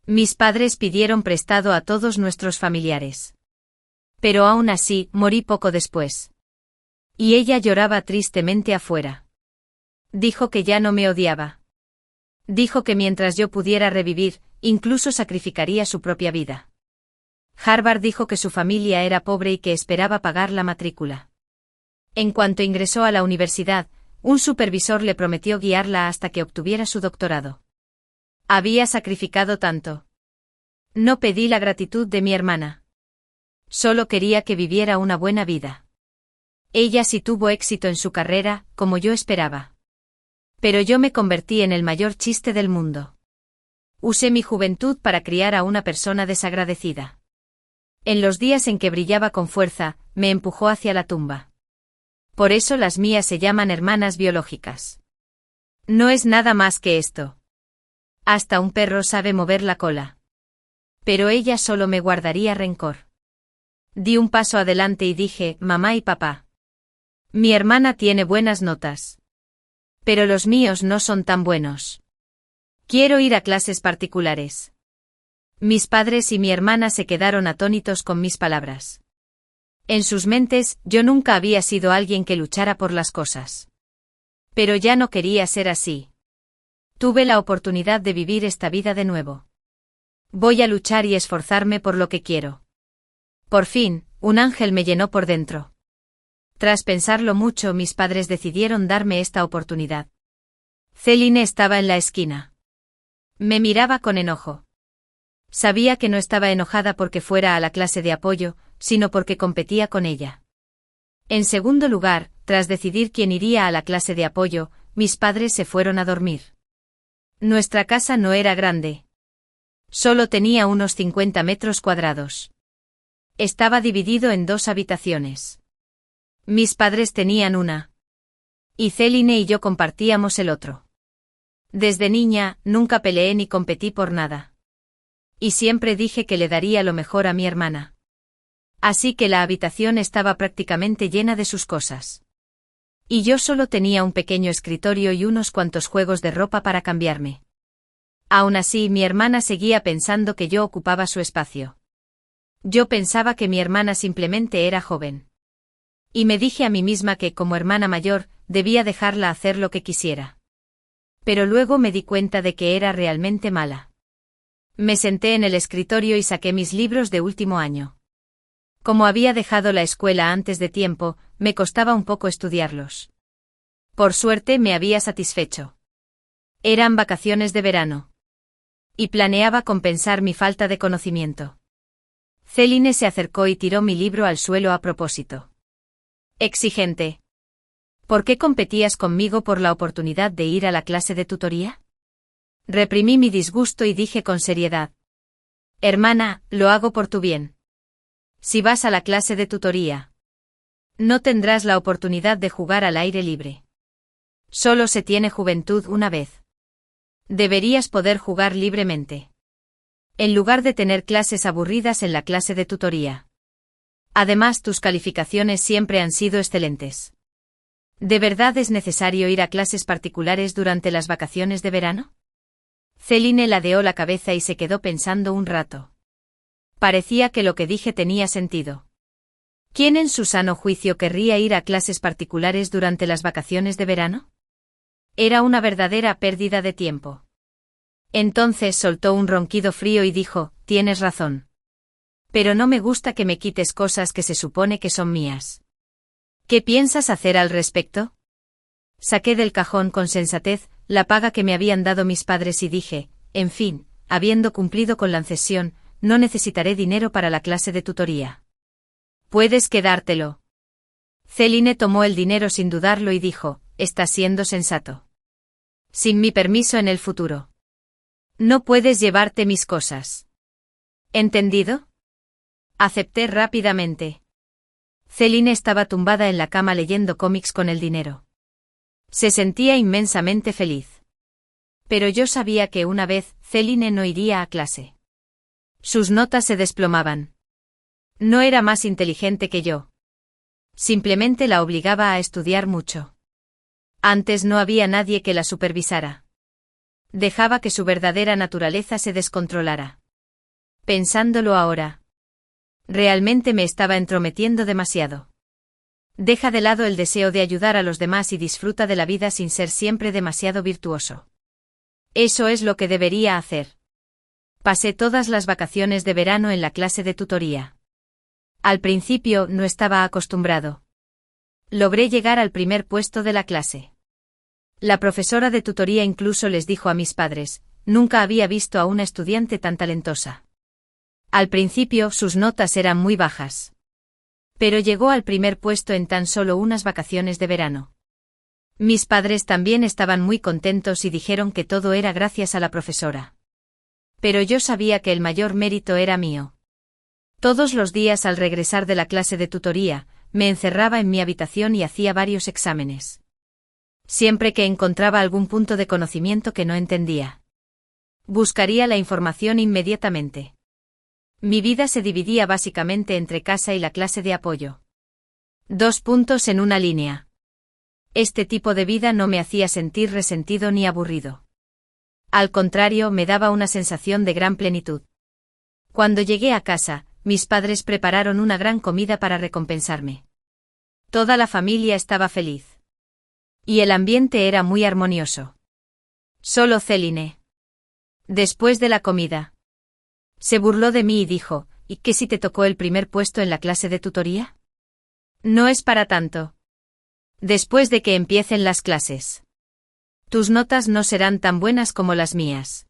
Speaker 1: Mis padres pidieron prestado a todos nuestros familiares. Pero aún así, morí poco después. Y ella lloraba tristemente afuera. Dijo que ya no me odiaba. Dijo que mientras yo pudiera revivir, incluso sacrificaría su propia vida. Harvard dijo que su familia era pobre y que esperaba pagar la matrícula. En cuanto ingresó a la universidad, un supervisor le prometió guiarla hasta que obtuviera su doctorado. Había sacrificado tanto. No pedí la gratitud de mi hermana. Solo quería que viviera una buena vida. Ella sí tuvo éxito en su carrera, como yo esperaba. Pero yo me convertí en el mayor chiste del mundo. Usé mi juventud para criar a una persona desagradecida. En los días en que brillaba con fuerza, me empujó hacia la tumba. Por eso las mías se llaman hermanas biológicas. No es nada más que esto. Hasta un perro sabe mover la cola. Pero ella solo me guardaría rencor. Di un paso adelante y dije: mamá y papá. Mi hermana tiene buenas notas. Pero los míos no son tan buenos. Quiero ir a clases particulares. Mis padres y mi hermana se quedaron atónitos con mis palabras. En sus mentes, yo nunca había sido alguien que luchara por las cosas. Pero ya no quería ser así. Tuve la oportunidad de vivir esta vida de nuevo. Voy a luchar y esforzarme por lo que quiero. Por fin, un ángel me llenó por dentro. Tras pensarlo mucho, mis padres decidieron darme esta oportunidad. Celine estaba en la esquina. Me miraba con enojo. Sabía que no estaba enojada porque fuera a la clase de apoyo, sino porque competía con ella. En segundo lugar, tras decidir quién iría a la clase de apoyo, mis padres se fueron a dormir. Nuestra casa no era grande. Solo tenía unos 50 metros cuadrados. Estaba dividido en 2 habitaciones. Mis padres tenían una. Y Celine y yo compartíamos el otro. Desde niña, nunca peleé ni competí por nada. Y siempre dije que le daría lo mejor a mi hermana. Así que la habitación estaba prácticamente llena de sus cosas. Y yo solo tenía un pequeño escritorio y unos cuantos juegos de ropa para cambiarme. Aún así, mi hermana seguía pensando que yo ocupaba su espacio. Yo pensaba que mi hermana simplemente era joven. Y me dije a mí misma que, como hermana mayor, debía dejarla hacer lo que quisiera. Pero luego me di cuenta de que era realmente mala. Me senté en el escritorio y saqué mis libros de último año. Como había dejado la escuela antes de tiempo, me costaba un poco estudiarlos. Por suerte me había satisfecho. Eran vacaciones de verano. Y planeaba compensar mi falta de conocimiento. Celine se acercó y tiró mi libro al suelo a propósito. Exigente. ¿Por qué competías conmigo por la oportunidad de ir a la clase de tutoría? Reprimí mi disgusto y dije con seriedad: hermana, lo hago por tu bien. Si vas a la clase de tutoría, no tendrás la oportunidad de jugar al aire libre. Solo se tiene juventud una vez. Deberías poder jugar libremente. En lugar de tener clases aburridas en la clase de tutoría. Además, tus calificaciones siempre han sido excelentes. ¿De verdad es necesario ir a clases particulares durante las vacaciones de verano? Celine ladeó la cabeza y se quedó pensando un rato. Parecía que lo que dije tenía sentido. ¿Quién en su sano juicio querría ir a clases particulares durante las vacaciones de verano? Era una verdadera pérdida de tiempo. Entonces soltó un ronquido frío y dijo, tienes razón. Pero no me gusta que me quites cosas que se supone que son mías. ¿Qué piensas hacer al respecto? Saqué del cajón con sensatez la paga que me habían dado mis padres y dije, en fin, habiendo cumplido con la cesión, no necesitaré dinero para la clase de tutoría. Puedes quedártelo. Celine tomó el dinero sin dudarlo y dijo, estás siendo sensato. Sin mi permiso en el futuro. No puedes llevarte mis cosas. ¿Entendido? Acepté rápidamente. Celine estaba tumbada en la cama leyendo cómics con el dinero. Se sentía inmensamente feliz. Pero yo sabía que una vez, Celine no iría a clase. Sus notas se desplomaban. No era más inteligente que yo. Simplemente la obligaba a estudiar mucho. Antes no había nadie que la supervisara. Dejaba que su verdadera naturaleza se descontrolara. Pensándolo ahora. Realmente me estaba entrometiendo demasiado. Deja de lado el deseo de ayudar a los demás y disfruta de la vida sin ser siempre demasiado virtuoso. Eso es lo que debería hacer. Pasé todas las vacaciones de verano en la clase de tutoría. Al principio no estaba acostumbrado. Logré llegar al primer puesto de la clase. La profesora de tutoría incluso les dijo a mis padres, nunca había visto a una estudiante tan talentosa. Al principio sus notas eran muy bajas. Pero llegó al primer puesto en tan solo unas vacaciones de verano. Mis padres también estaban muy contentos y dijeron que todo era gracias a la profesora. Pero yo sabía que el mayor mérito era mío. Todos los días al regresar de la clase de tutoría, me encerraba en mi habitación y hacía varios exámenes. Siempre que encontraba algún punto de conocimiento que no entendía, buscaría la información inmediatamente. Mi vida se dividía básicamente entre casa y la clase de apoyo. 2 puntos en una línea. Este tipo de vida no me hacía sentir resentido ni aburrido. Al contrario, me daba una sensación de gran plenitud. Cuando llegué a casa, mis padres prepararon una gran comida para recompensarme. Toda la familia estaba feliz. Y el ambiente era muy armonioso. Solo Celine. Después de la comida. Se burló de mí y dijo, ¿y qué si te tocó el primer puesto en la clase de tutoría? No es para tanto. Después de que empiecen las clases. Tus notas no serán tan buenas como las mías.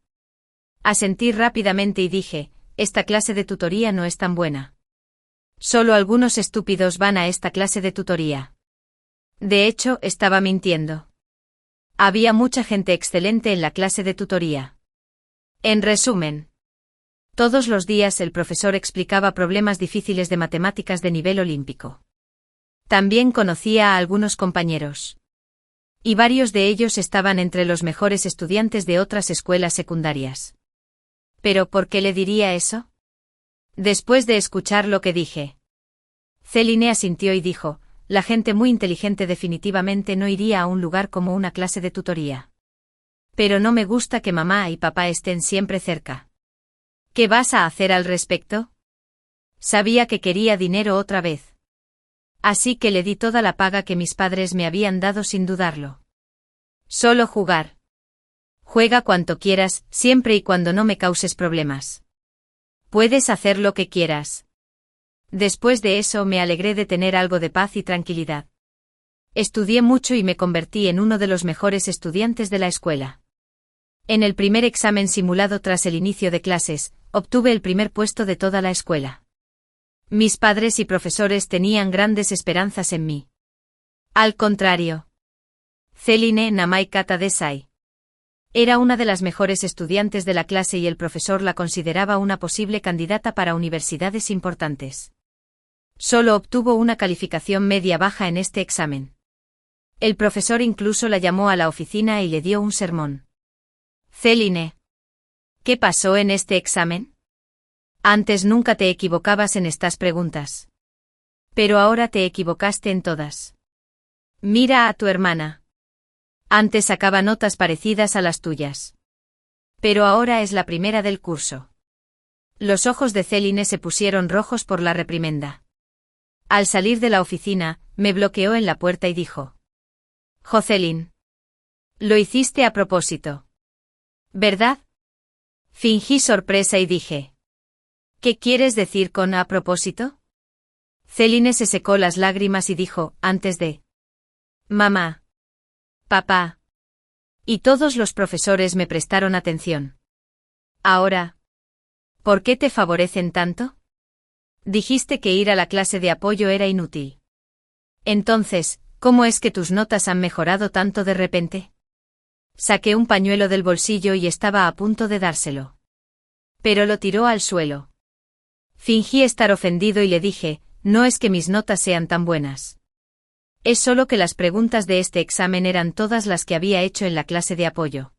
Speaker 1: Asentí rápidamente y dije, esta clase de tutoría no es tan buena. Solo algunos estúpidos van a esta clase de tutoría. De hecho, estaba mintiendo. Había mucha gente excelente en la clase de tutoría. En resumen, todos los días el profesor explicaba problemas difíciles de matemáticas de nivel olímpico. También conocía a algunos compañeros. Y varios de ellos estaban entre los mejores estudiantes de otras escuelas secundarias. ¿Pero por qué le diría eso? Después de escuchar lo que dije, Celine asintió y dijo, la gente muy inteligente definitivamente no iría a un lugar como una clase de tutoría. Pero no me gusta que mamá y papá estén siempre cerca. ¿Qué vas a hacer al respecto? Sabía que quería dinero otra vez. Así que le di toda la paga que mis padres me habían dado sin dudarlo. Solo jugar. Juega cuanto quieras, siempre y cuando no me causes problemas. Puedes hacer lo que quieras. Después de eso me alegré de tener algo de paz y tranquilidad. Estudié mucho y me convertí en uno de los mejores estudiantes de la escuela. En el primer examen simulado tras el inicio de clases, obtuve el primer puesto de toda la escuela. Mis padres y profesores tenían grandes esperanzas en mí. Al contrario. Celine Namai Kata Desai. Era una de las mejores estudiantes de la clase y el profesor la consideraba una posible candidata para universidades importantes. Solo obtuvo una calificación media-baja en este examen. El profesor incluso la llamó a la oficina y le dio un sermón. Céline, ¿qué pasó en este examen? Antes nunca te equivocabas en estas preguntas. Pero ahora te equivocaste en todas. Mira a tu hermana. Antes sacaba notas parecidas a las tuyas. Pero ahora es la primera del curso. Los ojos de Céline se pusieron rojos por la reprimenda. Al salir de la oficina, me bloqueó en la puerta y dijo: Jocelyn. Lo hiciste a propósito. ¿Verdad? Fingí sorpresa y dije: ¿Qué quieres decir con a propósito? Céline se secó las lágrimas y dijo, antes de: Mamá. Papá. Y todos los profesores me prestaron atención. Ahora, ¿por qué te favorecen tanto? Dijiste que ir a la clase de apoyo era inútil. Entonces, ¿cómo es que tus notas han mejorado tanto de repente? Saqué un pañuelo del bolsillo y estaba a punto de dárselo. Pero lo tiró al suelo. Fingí estar ofendido y le dije: no es que mis notas sean tan buenas. Es solo que las preguntas de este examen eran todas las que había hecho en la clase de apoyo.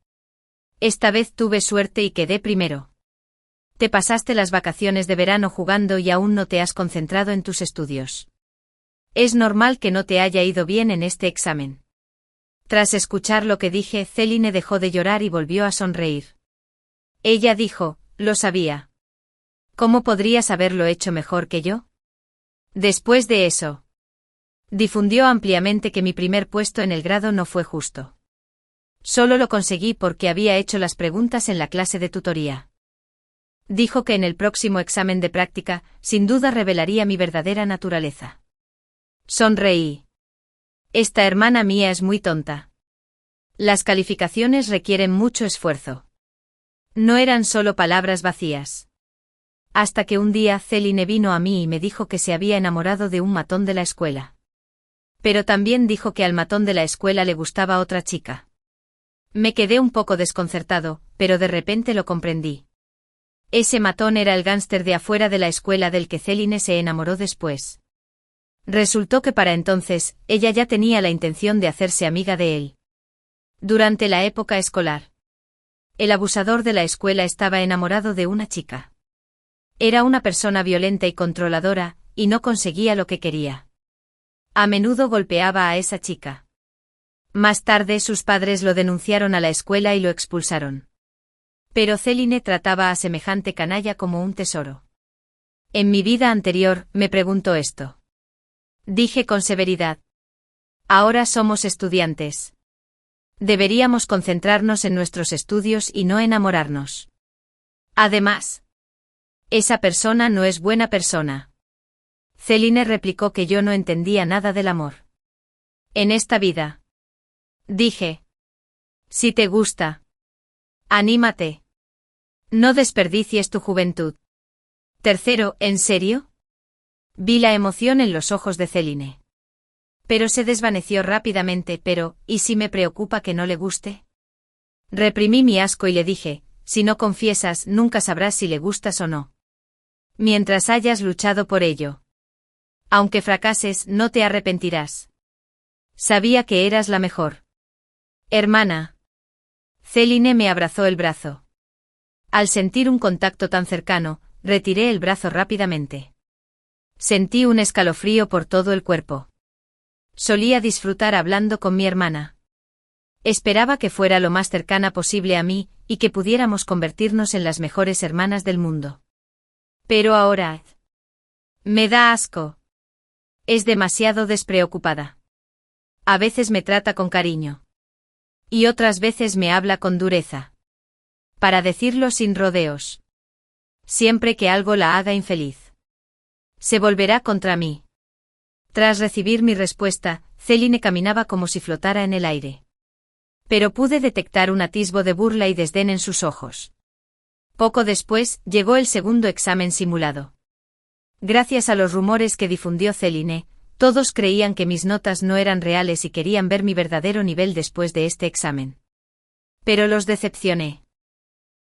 Speaker 1: Esta vez tuve suerte y quedé primero. Te pasaste las vacaciones de verano jugando y aún no te has concentrado en tus estudios. Es normal que no te haya ido bien en este examen. Tras escuchar lo que dije, Céline dejó de llorar y volvió a sonreír. Ella dijo: lo sabía. ¿Cómo podrías haberlo hecho mejor que yo? Después de eso, difundió ampliamente que mi primer puesto en el grado no fue justo. Solo lo conseguí porque había hecho las preguntas en la clase de tutoría. Dijo que en el próximo examen de práctica, sin duda revelaría mi verdadera naturaleza. Sonreí. Esta hermana mía es muy tonta. Las calificaciones requieren mucho esfuerzo. No eran solo palabras vacías. Hasta que un día Céline vino a mí y me dijo que se había enamorado de un matón de la escuela. Pero también dijo que al matón de la escuela le gustaba otra chica. Me quedé un poco desconcertado, pero de repente lo comprendí. Ese matón era el gánster de afuera de la escuela del que Céline se enamoró después. Resultó que para entonces, ella ya tenía la intención de hacerse amiga de él. Durante la época escolar, el abusador de la escuela estaba enamorado de una chica. Era una persona violenta y controladora, y no conseguía lo que quería. A menudo golpeaba a esa chica. Más tarde sus padres lo denunciaron a la escuela y lo expulsaron. Pero Céline trataba a semejante canalla como un tesoro. En mi vida anterior, me preguntó esto. Dije con severidad: ahora somos estudiantes. Deberíamos concentrarnos en nuestros estudios y no enamorarnos. Además, esa persona no es buena persona. Céline replicó que yo no entendía nada del amor. En esta vida. Dije. Si te gusta. Anímate. No desperdicies tu juventud. Tercero, ¿en serio? Vi la emoción en los ojos de Céline. Pero se desvaneció rápidamente. Pero, ¿y si me preocupa que no le guste? Reprimí mi asco y le dije: si no confiesas, nunca sabrás si le gustas o no. Mientras hayas luchado por ello. Aunque fracases, no te arrepentirás. Sabía que eras la mejor. Hermana. Céline me abrazó el brazo. Al sentir un contacto tan cercano, retiré el brazo rápidamente. Sentí un escalofrío por todo el cuerpo. Solía disfrutar hablando con mi hermana. Esperaba que fuera lo más cercana posible a mí, y que pudiéramos convertirnos en las mejores hermanas del mundo. Pero ahora... me da asco. Es demasiado despreocupada. A veces me trata con cariño. Y otras veces me habla con dureza. Para decirlo sin rodeos. Siempre que algo la haga infeliz. Se volverá contra mí. Tras recibir mi respuesta, Céline caminaba como si flotara en el aire. Pero pude detectar un atisbo de burla y desdén en sus ojos. Poco después, llegó el segundo examen simulado. Gracias a los rumores que difundió Céline, todos creían que mis notas no eran reales y querían ver mi verdadero nivel después de este examen. Pero los decepcioné.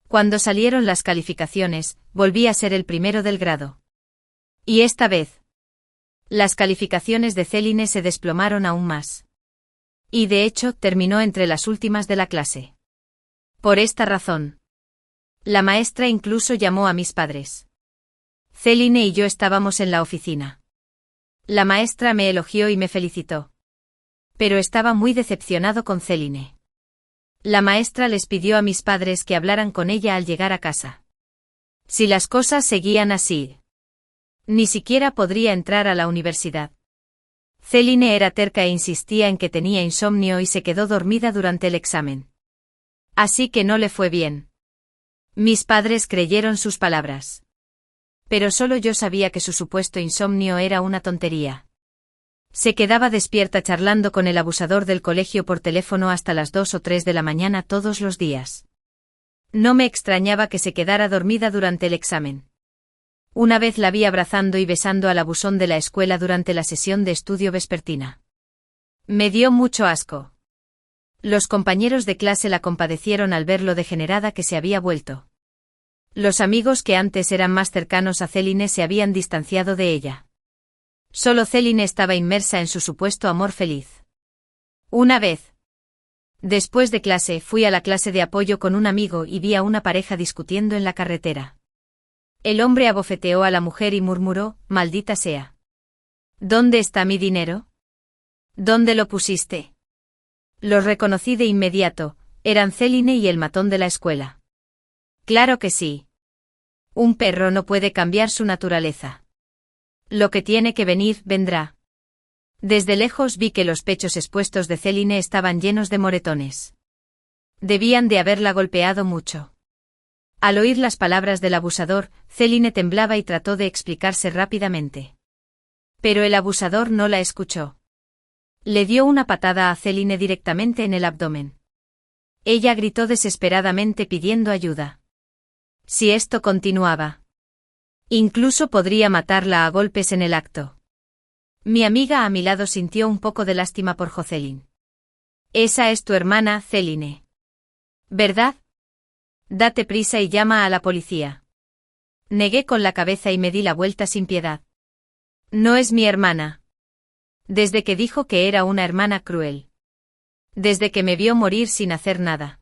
Speaker 1: Cuando salieron las calificaciones, volví a ser el primero del grado. Y esta vez, las calificaciones de Céline se desplomaron aún más. Y de hecho, terminó entre las últimas de la clase. Por esta razón, la maestra incluso llamó a mis padres. Céline y yo estábamos en la oficina. La maestra me elogió y me felicitó. Pero estaba muy decepcionado con Céline. La maestra les pidió a mis padres que hablaran con ella al llegar a casa. Si las cosas seguían así, ni siquiera podría entrar a la universidad. Céline era terca e insistía en que tenía insomnio y se quedó dormida durante el examen. Así que no le fue bien. Mis padres creyeron sus palabras. Pero solo yo sabía que su supuesto insomnio era una tontería. Se quedaba despierta charlando con el abusador del colegio por teléfono hasta las 2 o 3 de la mañana todos los días. No me extrañaba que se quedara dormida durante el examen. Una vez la vi abrazando y besando al abusón de la escuela durante la sesión de estudio vespertina. Me dio mucho asco. Los compañeros de clase la compadecieron al ver lo degenerada que se había vuelto. Los amigos que antes eran más cercanos a Céline se habían distanciado de ella. Solo Céline estaba inmersa en su supuesto amor feliz. Una vez, después de clase, fui a la clase de apoyo con un amigo y vi a una pareja discutiendo en la carretera. El hombre abofeteó a la mujer y murmuró: «Maldita sea. ¿Dónde está mi dinero? ¿Dónde lo pusiste?». Los reconocí de inmediato, eran Céline y el matón de la escuela. Claro que sí. Un perro no puede cambiar su naturaleza. Lo que tiene que venir, vendrá. Desde lejos vi que los pechos expuestos de Céline estaban llenos de moretones. Debían de haberla golpeado mucho. Al oír las palabras del abusador, Céline temblaba y trató de explicarse rápidamente. Pero el abusador no la escuchó. Le dio una patada a Céline directamente en el abdomen. Ella gritó desesperadamente pidiendo ayuda. Si esto continuaba, incluso podría matarla a golpes en el acto. Mi amiga a mi lado sintió un poco de lástima por Jocelyn. Esa es tu hermana, Céline. ¿Verdad? Date prisa y llama a la policía. Negué con la cabeza y me di la vuelta sin piedad. No es mi hermana. Desde que dijo que era una hermana cruel. Desde que me vio morir sin hacer nada.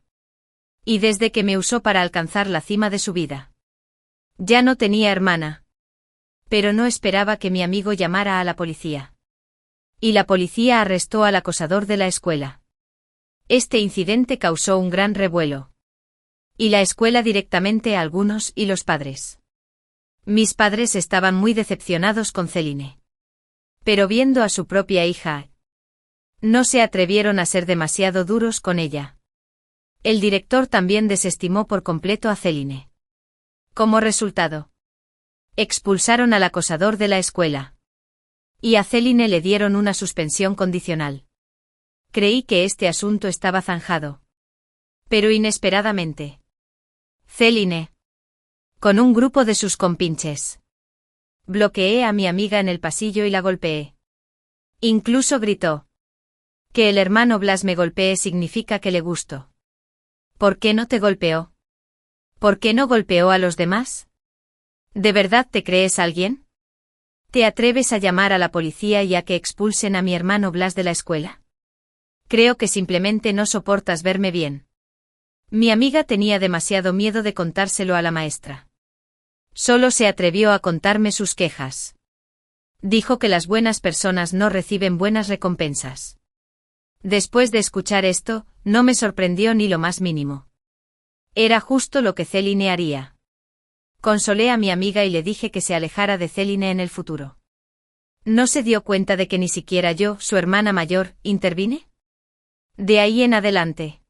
Speaker 1: Y desde que me usó para alcanzar la cima de su vida. Ya no tenía hermana. Pero no esperaba que mi amigo llamara a la policía. Y la policía arrestó al acosador de la escuela. Este incidente causó un gran revuelo. Y la escuela directamente a algunos y los padres. Mis padres estaban muy decepcionados con Céline. Pero viendo a su propia hija, no se atrevieron a ser demasiado duros con ella. El director también desestimó por completo a Céline. Como resultado, expulsaron al acosador de la escuela. Y a Céline le dieron una suspensión condicional. Creí que este asunto estaba zanjado. Pero inesperadamente, Céline, con un grupo de sus compinches, bloqueé a mi amiga en el pasillo y la golpeé. Incluso gritó: «Que el hermano Blas me golpee significa que le gusto». ¿Por qué no te golpeó? ¿Por qué no golpeó a los demás? ¿De verdad te crees alguien? ¿Te atreves a llamar a la policía y a que expulsen a mi hermano Blas de la escuela? Creo que simplemente no soportas verme bien. Mi amiga tenía demasiado miedo de contárselo a la maestra. Solo se atrevió a contarme sus quejas. Dijo que las buenas personas no reciben buenas recompensas. Después de escuchar esto, no me sorprendió ni lo más mínimo. Era justo lo que Céline haría. Consolé a mi amiga y le dije que se alejara de Céline en el futuro. ¿No se dio cuenta de que ni siquiera yo, su hermana mayor, intervine? De ahí en adelante,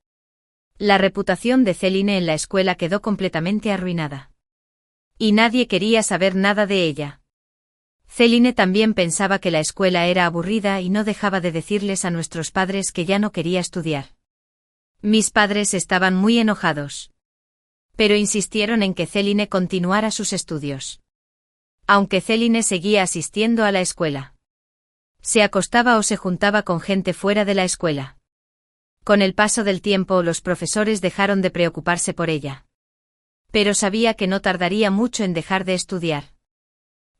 Speaker 1: la reputación de Céline en la escuela quedó completamente arruinada. Y nadie quería saber nada de ella. Céline también pensaba que la escuela era aburrida y no dejaba de decirles a nuestros padres que ya no quería estudiar. Mis padres estaban muy enojados. Pero insistieron en que Céline continuara sus estudios. Aunque Céline seguía asistiendo a la escuela. Se acostaba o se juntaba con gente fuera de la escuela. Con el paso del tiempo los profesores dejaron de preocuparse por ella. Pero sabía que no tardaría mucho en dejar de estudiar.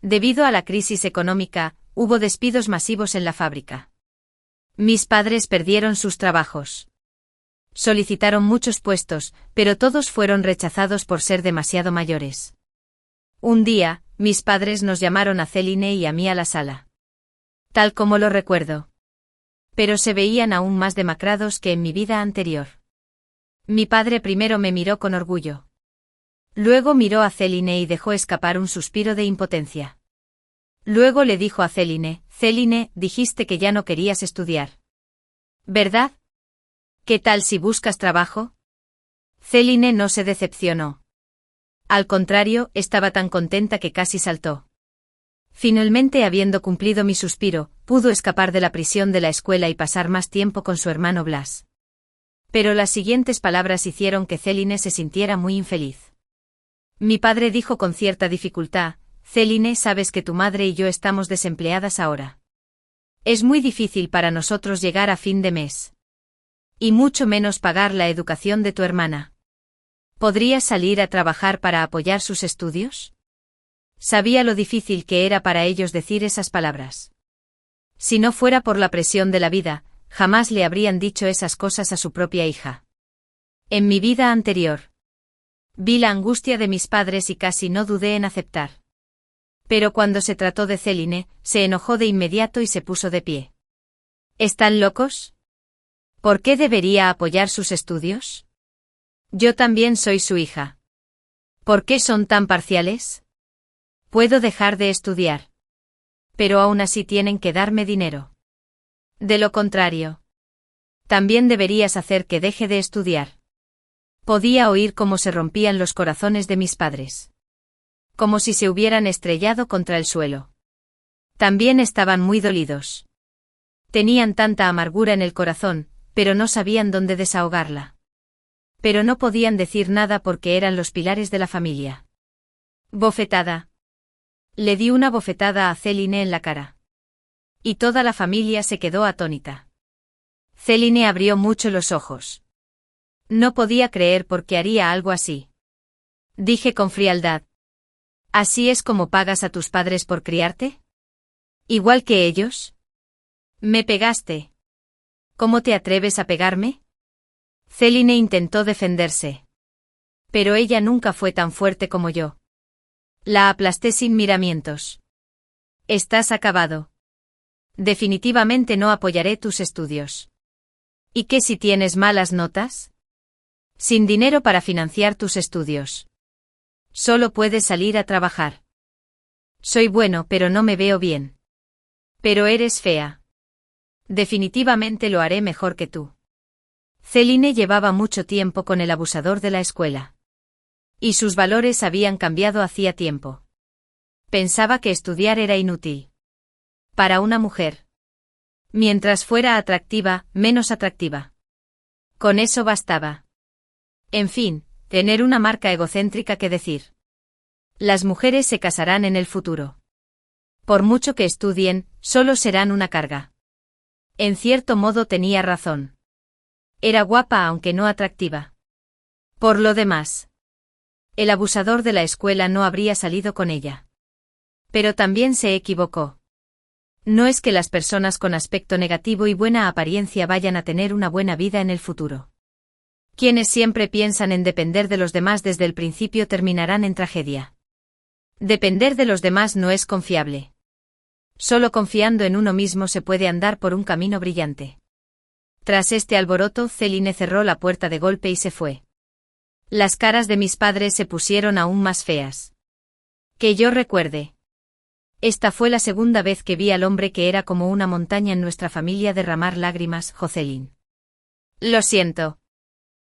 Speaker 1: Debido a la crisis económica, hubo despidos masivos en la fábrica. Mis padres perdieron sus trabajos. Solicitaron muchos puestos, pero todos fueron rechazados por ser demasiado mayores. Un día, mis padres nos llamaron a Céline y a mí a la sala. Tal como lo recuerdo. Pero se veían aún más demacrados que en mi vida anterior. Mi padre primero me miró con orgullo. Luego miró a Céline y dejó escapar un suspiro de impotencia. Luego le dijo a Céline: Céline, dijiste que ya no querías estudiar. ¿Verdad? ¿Qué tal si buscas trabajo? Céline no se decepcionó. Al contrario, estaba tan contenta que casi saltó. Finalmente, habiendo cumplido mi suspiro, pudo escapar de la prisión de la escuela y pasar más tiempo con su hermano Blas. Pero las siguientes palabras hicieron que Céline se sintiera muy infeliz. Mi padre dijo con cierta dificultad: Céline, sabes que tu madre y yo estamos desempleadas ahora. Es muy difícil para nosotros llegar a fin de mes. Y mucho menos pagar la educación de tu hermana. ¿Podrías salir a trabajar para apoyar sus estudios? Sabía lo difícil que era para ellos decir esas palabras. Si no fuera por la presión de la vida, jamás le habrían dicho esas cosas a su propia hija. En mi vida anterior, vi la angustia de mis padres y casi no dudé en aceptar. Pero cuando se trató de Céline, se enojó de inmediato y se puso de pie. ¿Están locos? ¿Por qué debería apoyar sus estudios? Yo también soy su hija. ¿Por qué son tan parciales? Puedo dejar de estudiar. Pero aún así tienen que darme dinero. De lo contrario, también deberías hacer que deje de estudiar. Podía oír cómo se rompían los corazones de mis padres. Como si se hubieran estrellado contra el suelo. También estaban muy dolidos. Tenían tanta amargura en el corazón, pero no sabían dónde desahogarla. Pero no podían decir nada porque eran los pilares de la familia. Bofetada. Le di una bofetada a Céline en la cara. Y toda la familia se quedó atónita. Céline abrió mucho los ojos. No podía creer por qué haría algo así. Dije con frialdad: ¿así es como pagas a tus padres por criarte? ¿Igual que ellos? Me pegaste. ¿Cómo te atreves a pegarme? Céline intentó defenderse. Pero ella nunca fue tan fuerte como yo. La aplasté sin miramientos. Estás acabado. Definitivamente no apoyaré tus estudios. ¿Y qué si tienes malas notas? Sin dinero para financiar tus estudios. Solo puedes salir a trabajar. Soy bueno, pero no me veo bien. Pero eres fea. Definitivamente lo haré mejor que tú. Céline llevaba mucho tiempo con el abusador de la escuela. Y sus valores habían cambiado hacía tiempo. Pensaba que estudiar era inútil. Para una mujer. Mientras fuera atractiva, menos atractiva. Con eso bastaba. En fin, tener una marca egocéntrica que decir. Las mujeres se casarán en el futuro. Por mucho que estudien, solo serán una carga. En cierto modo tenía razón. Era guapa aunque no atractiva. Por lo demás, el abusador de la escuela no habría salido con ella. Pero también se equivocó. No es que las personas con aspecto negativo y buena apariencia vayan a tener una buena vida en el futuro. Quienes siempre piensan en depender de los demás desde el principio terminarán en tragedia. Depender de los demás no es confiable. Solo confiando en uno mismo se puede andar por un camino brillante. Tras este alboroto, Céline cerró la puerta de golpe y se fue. Las caras de mis padres se pusieron aún más feas. Que yo recuerde. Esta fue la segunda vez que vi al hombre que era como una montaña en nuestra familia derramar lágrimas, Jocelyn. Lo siento.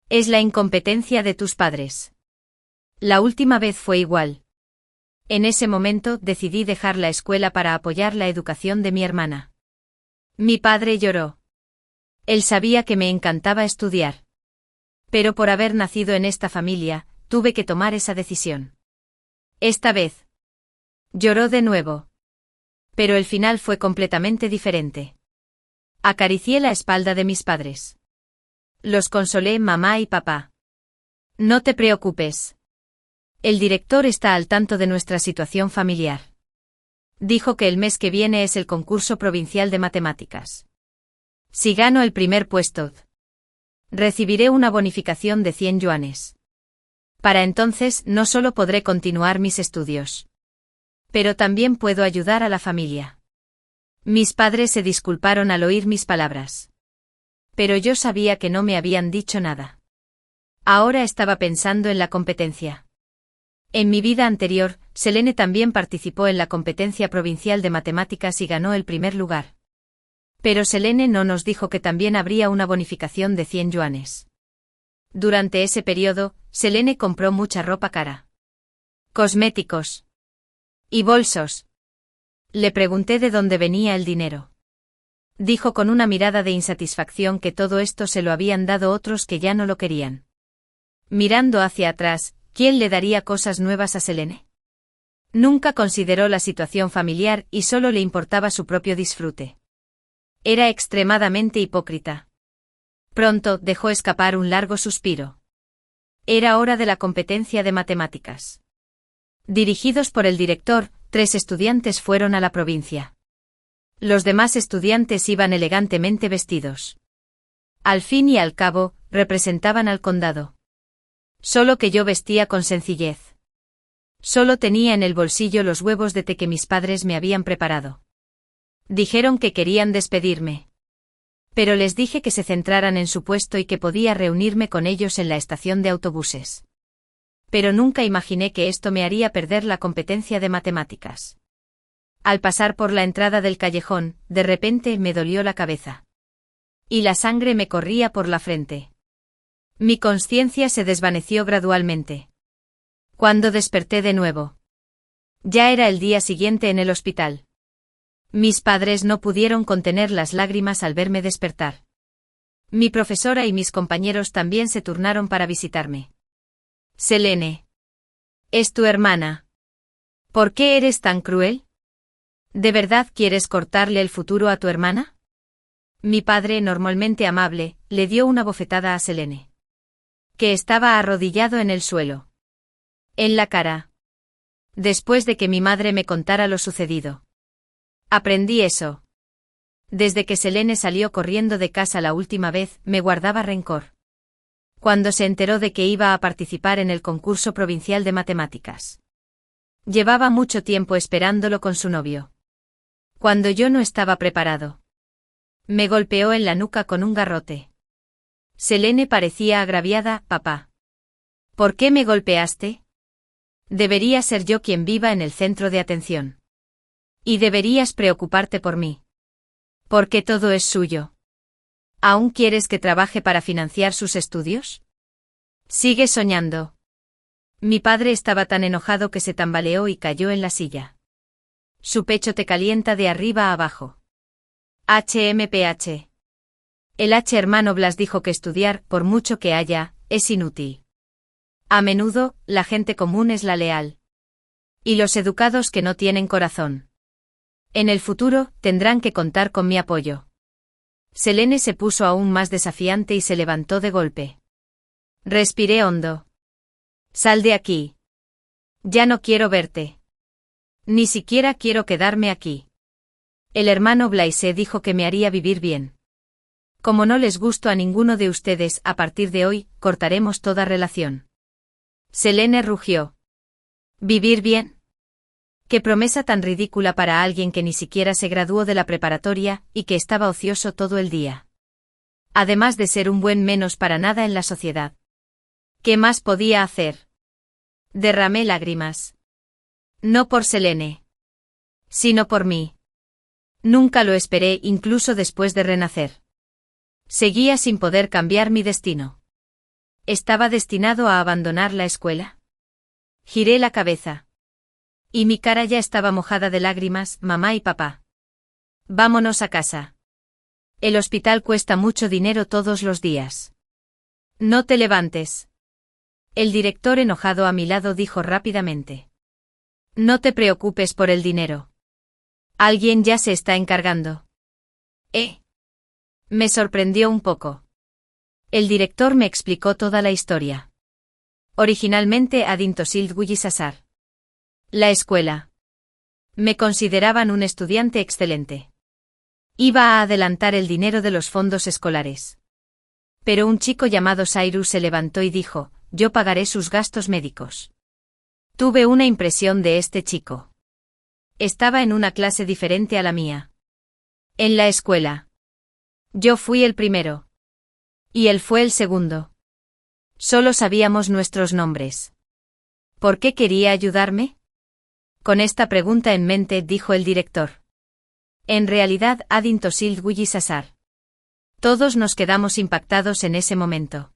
Speaker 1: Es la incompetencia de tus padres. La última vez fue igual. En ese momento decidí dejar la escuela para apoyar la educación de mi hermana. Mi padre lloró. Él sabía que me encantaba estudiar. Pero por haber nacido en esta familia, tuve que tomar esa decisión. Esta vez. Lloró de nuevo. Pero el final fue completamente diferente. Acaricié la espalda de mis padres. Los consolé, mamá y papá. No te preocupes. El director está al tanto de nuestra situación familiar. Dijo que el mes que viene es el concurso provincial de matemáticas. Si gano el primer puesto, recibiré una bonificación de 100 yuanes. Para entonces no solo podré continuar mis estudios, pero también puedo ayudar a la familia. Mis padres se disculparon al oír mis palabras. Pero yo sabía que no me habían dicho nada. Ahora estaba pensando en la competencia. En mi vida anterior, Selene también participó en la competencia provincial de matemáticas y ganó el primer lugar. Pero Selene no nos dijo que también habría una bonificación de 100 yuanes. Durante ese periodo, Selene compró mucha ropa cara, cosméticos y bolsos. Le pregunté de dónde venía el dinero. Dijo con una mirada de insatisfacción que todo esto se lo habían dado otros que ya no lo querían. Mirando hacia atrás, ¿quién le daría cosas nuevas a Selene? Nunca consideró la situación familiar y solo le importaba su propio disfrute. Era extremadamente hipócrita. Pronto dejó escapar un largo suspiro. Era hora de la competencia de matemáticas. Dirigidos por el director, 3 estudiantes fueron a la provincia. Los demás estudiantes iban elegantemente vestidos. Al fin y al cabo, representaban al condado. Solo que yo vestía con sencillez. Solo tenía en el bolsillo los huevos de té que mis padres me habían preparado. Dijeron que querían despedirme. Pero les dije que se centraran en su puesto y que podía reunirme con ellos en la estación de autobuses. Pero nunca imaginé que esto me haría perder la competencia de matemáticas. Al pasar por la entrada del callejón, de repente me dolió la cabeza. Y la sangre me corría por la frente. Mi conciencia se desvaneció gradualmente. Cuando desperté de nuevo. Ya era el día siguiente en el hospital. Mis padres no pudieron contener las lágrimas al verme despertar. Mi profesora y mis compañeros también se turnaron para visitarme. Selene. ¿Es tu hermana? ¿Por qué eres tan cruel? ¿De verdad quieres cortarle el futuro a tu hermana? Mi padre, normalmente amable, le dio una bofetada a Selene, que estaba arrodillado en el suelo. En la cara. Después de que mi madre me contara lo sucedido. Aprendí eso. Desde que Selene salió corriendo de casa la última vez, me guardaba rencor. Cuando se enteró de que iba a participar en el concurso provincial de matemáticas. Llevaba mucho tiempo esperándolo con su novio. Cuando yo no estaba preparado. Me golpeó en la nuca con un garrote. Selene parecía agraviada. Papá. ¿Por qué me golpeaste? Debería ser yo quien viva en el centro de atención. Y deberías preocuparte por mí. Porque todo es suyo. ¿Aún quieres que trabaje para financiar sus estudios? Sigue soñando. Mi padre estaba tan enojado que se tambaleó y cayó en la silla. Su pecho te calienta de arriba a abajo. HMPH. El hermano Blas dijo que estudiar, por mucho que haya, es inútil. A menudo, la gente común es la leal. Y los educados que no tienen corazón. En el futuro, tendrán que contar con mi apoyo. Selene se puso aún más desafiante y se levantó de golpe. Respiré hondo. Sal de aquí. Ya no quiero verte. Ni siquiera quiero quedarme aquí. El hermano Blaise dijo que me haría vivir bien. Como no les gusto a ninguno de ustedes, a partir de hoy, cortaremos toda relación. Selene rugió. ¿Vivir bien? Qué promesa tan ridícula para alguien que ni siquiera se graduó de la preparatoria y que estaba ocioso todo el día. Además de ser un buen menos para nada en la sociedad. ¿Qué más podía hacer? Derramé lágrimas. No por Selene. Sino por mí. Nunca lo esperé, incluso después de renacer. Seguía sin poder cambiar mi destino. ¿Estaba destinado a abandonar la escuela? Giré la cabeza. Y mi cara ya estaba mojada de lágrimas. Mamá y papá. Vámonos a casa. El hospital cuesta mucho dinero todos los días. No te levantes. El director enojado a mi lado dijo rápidamente. No te preocupes por el dinero. Alguien ya se está encargando. Me sorprendió un poco. El director me explicó toda la historia. Originalmente Adintosil Guyisasar. La escuela. Me consideraban un estudiante excelente. Iba a adelantar el dinero de los fondos escolares. Pero un chico llamado Cyrus se levantó y dijo, yo pagaré sus gastos médicos. Tuve una impresión de este chico. Estaba en una clase diferente a la mía. En la escuela. Yo fui el primero. Y él fue el segundo. Solo sabíamos nuestros nombres. ¿Por qué quería ayudarme? Con esta pregunta en mente dijo el director. En realidad, Adin Tosil Guyisasar. Todos nos quedamos impactados en ese momento.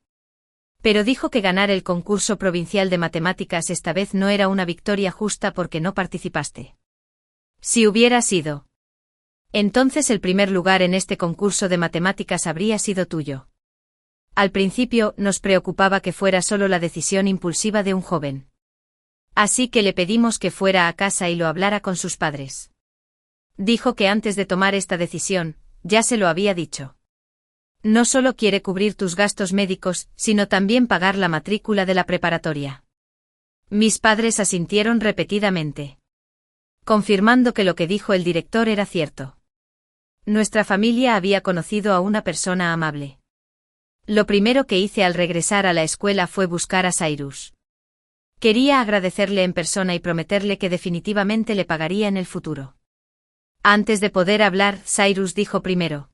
Speaker 1: Pero dijo que ganar el concurso provincial de matemáticas esta vez no era una victoria justa porque no participaste. Si hubiera sido. Entonces el primer lugar en este concurso de matemáticas habría sido tuyo. Al principio nos preocupaba que fuera solo la decisión impulsiva de un joven. Así que le pedimos que fuera a casa y lo hablara con sus padres. Dijo que antes de tomar esta decisión, ya se lo había dicho. No solo quiere cubrir tus gastos médicos, sino también pagar la matrícula de la preparatoria. Mis padres asintieron repetidamente, confirmando que lo que dijo el director era cierto. Nuestra familia había conocido a una persona amable. Lo primero que hice al regresar a la escuela fue buscar a Cyrus. Quería agradecerle en persona y prometerle que definitivamente le pagaría en el futuro. Antes de poder hablar, Cyrus dijo primero.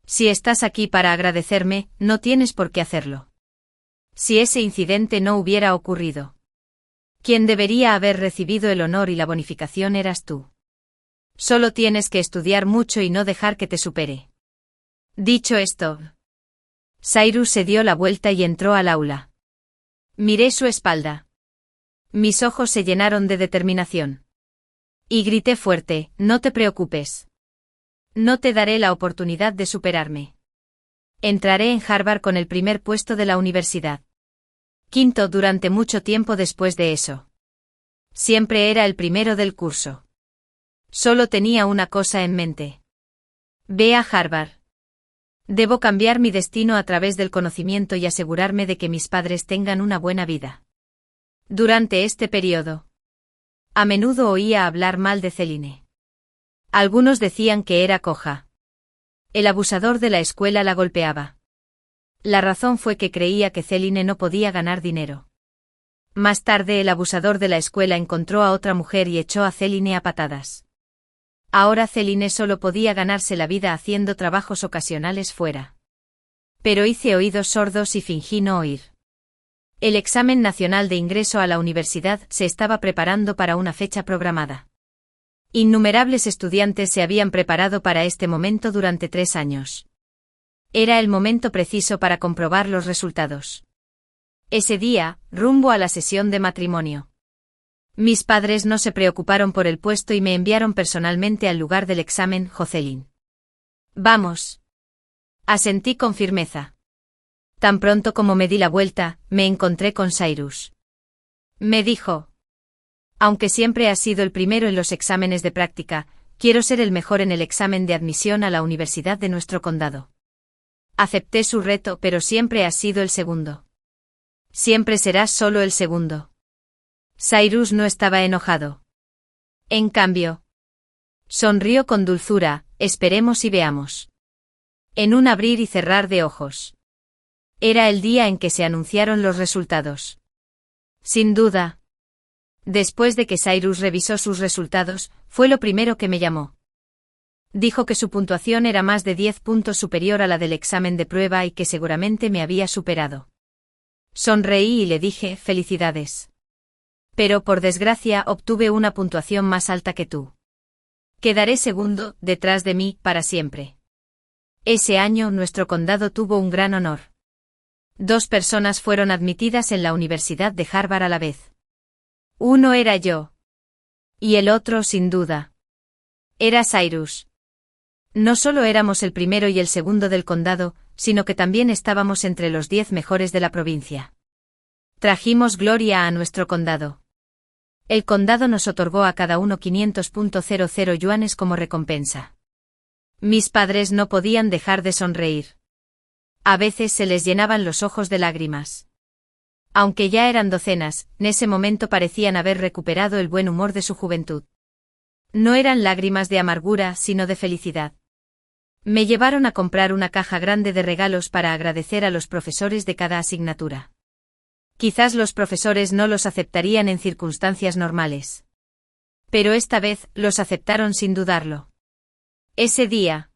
Speaker 1: Si estás aquí para agradecerme, no tienes por qué hacerlo. Si ese incidente no hubiera ocurrido, quien debería haber recibido el honor y la bonificación eras tú. Solo tienes que estudiar mucho y no dejar que te supere. Dicho esto, Cyrus se dio la vuelta y entró al aula. Miré su espalda. Mis ojos se llenaron de determinación. Y grité fuerte, no te preocupes. No te daré la oportunidad de superarme. Entraré en Harvard con el primer puesto de la universidad. Quinto durante mucho tiempo después de eso. Siempre era el primero del curso. Solo tenía una cosa en mente. Ve a Harvard. Debo cambiar mi destino a través del conocimiento y asegurarme de que mis padres tengan una buena vida. Durante este periodo, a menudo oía hablar mal de Celine. Algunos decían que era coja. El abusador de la escuela la golpeaba. La razón fue que creía que Celine no podía ganar dinero. Más tarde el abusador de la escuela encontró a otra mujer y echó a Celine a patadas. Ahora Celine solo podía ganarse la vida haciendo trabajos ocasionales fuera. Pero hice oídos sordos y fingí no oír. El examen nacional de ingreso a la universidad se estaba preparando para una fecha programada. Innumerables estudiantes se habían preparado para este momento durante 3 años. Era el momento preciso para comprobar los resultados. Ese día, rumbo a la sesión de matrimonio. Mis padres no se preocuparon por el puesto y me enviaron personalmente al lugar del examen, Jocelyn. Vamos. Asentí con firmeza. Tan pronto como me di la vuelta, me encontré con Cyrus. Me dijo. Aunque siempre has sido el primero en los exámenes de práctica, quiero ser el mejor en el examen de admisión a la universidad de nuestro condado. Acepté su reto, pero siempre has sido el segundo. Siempre serás solo el segundo. Cyrus no estaba enojado. En cambio, sonrió con dulzura, esperemos y veamos. En un abrir y cerrar de ojos. Era el día en que se anunciaron los resultados. Sin duda. Después de que Cyrus revisó sus resultados, fue lo primero que me llamó. Dijo que su puntuación era más de 10 puntos superior a la del examen de prueba y que seguramente me había superado. Sonreí y le dije, felicidades. Pero por desgracia obtuve una puntuación más alta que tú. Quedaré segundo, detrás de mí, para siempre. Ese año nuestro condado tuvo un gran honor. 2 personas fueron admitidas en la Universidad de Harvard a la vez. Uno era yo. Y el otro, sin duda, era Cyrus. No solo éramos el primero y el segundo del condado, sino que también estábamos entre los 10 mejores de la provincia. Trajimos gloria a nuestro condado. El condado nos otorgó a cada uno 500.00 yuanes como recompensa. Mis padres no podían dejar de sonreír. A veces se les llenaban los ojos de lágrimas. Aunque ya eran docenas, en ese momento parecían haber recuperado el buen humor de su juventud. No eran lágrimas de amargura, sino de felicidad. Me llevaron a comprar una caja grande de regalos para agradecer a los profesores de cada asignatura. Quizás los profesores no los aceptarían en circunstancias normales. Pero esta vez los aceptaron sin dudarlo. Ese día,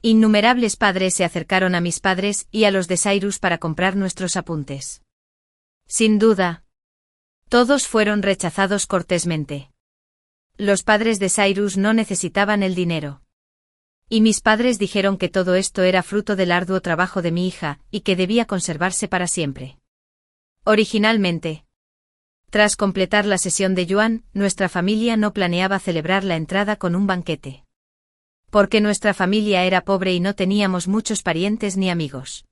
Speaker 1: innumerables padres se acercaron a mis padres y a los de Cyrus para comprar nuestros apuntes. Sin duda, todos fueron rechazados cortésmente. Los padres de Cyrus no necesitaban el dinero. Y mis padres dijeron que todo esto era fruto del arduo trabajo de mi hija y que debía conservarse para siempre. Originalmente, tras completar la sesión de Yuan, nuestra familia no planeaba celebrar la entrada con un banquete. Porque nuestra familia era pobre y no teníamos muchos parientes ni amigos.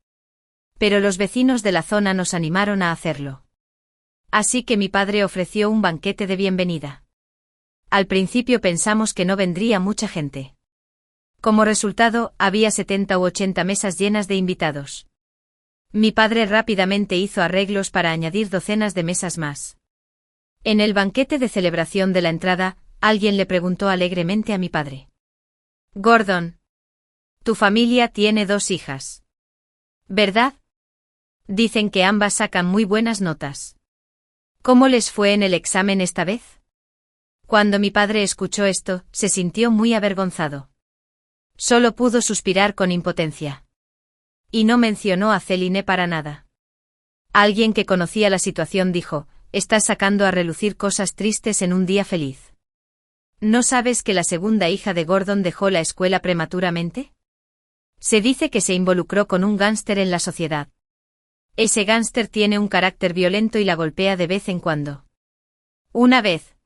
Speaker 1: Pero los vecinos de la zona nos animaron a hacerlo. Así que mi padre ofreció un banquete de bienvenida. Al principio pensamos que no vendría mucha gente. Como resultado, había 70 u 80 mesas llenas de invitados. Mi padre rápidamente hizo arreglos para añadir docenas de mesas más. En el banquete de celebración de la entrada, alguien le preguntó alegremente a mi padre: Gordon, tu familia tiene 2 hijas, ¿verdad? Dicen que ambas sacan muy buenas notas. ¿Cómo les fue en el examen esta vez? Cuando mi padre escuchó esto, se sintió muy avergonzado. Solo pudo suspirar con impotencia. Y no mencionó a Celine para nada. Alguien que conocía la situación dijo: estás sacando a relucir cosas tristes en un día feliz. ¿No sabes que la segunda hija de Gordon dejó la escuela prematuramente? Se dice que se involucró con un gángster en la sociedad. Ese gángster tiene un carácter violento y la golpea de vez en cuando. Una vez,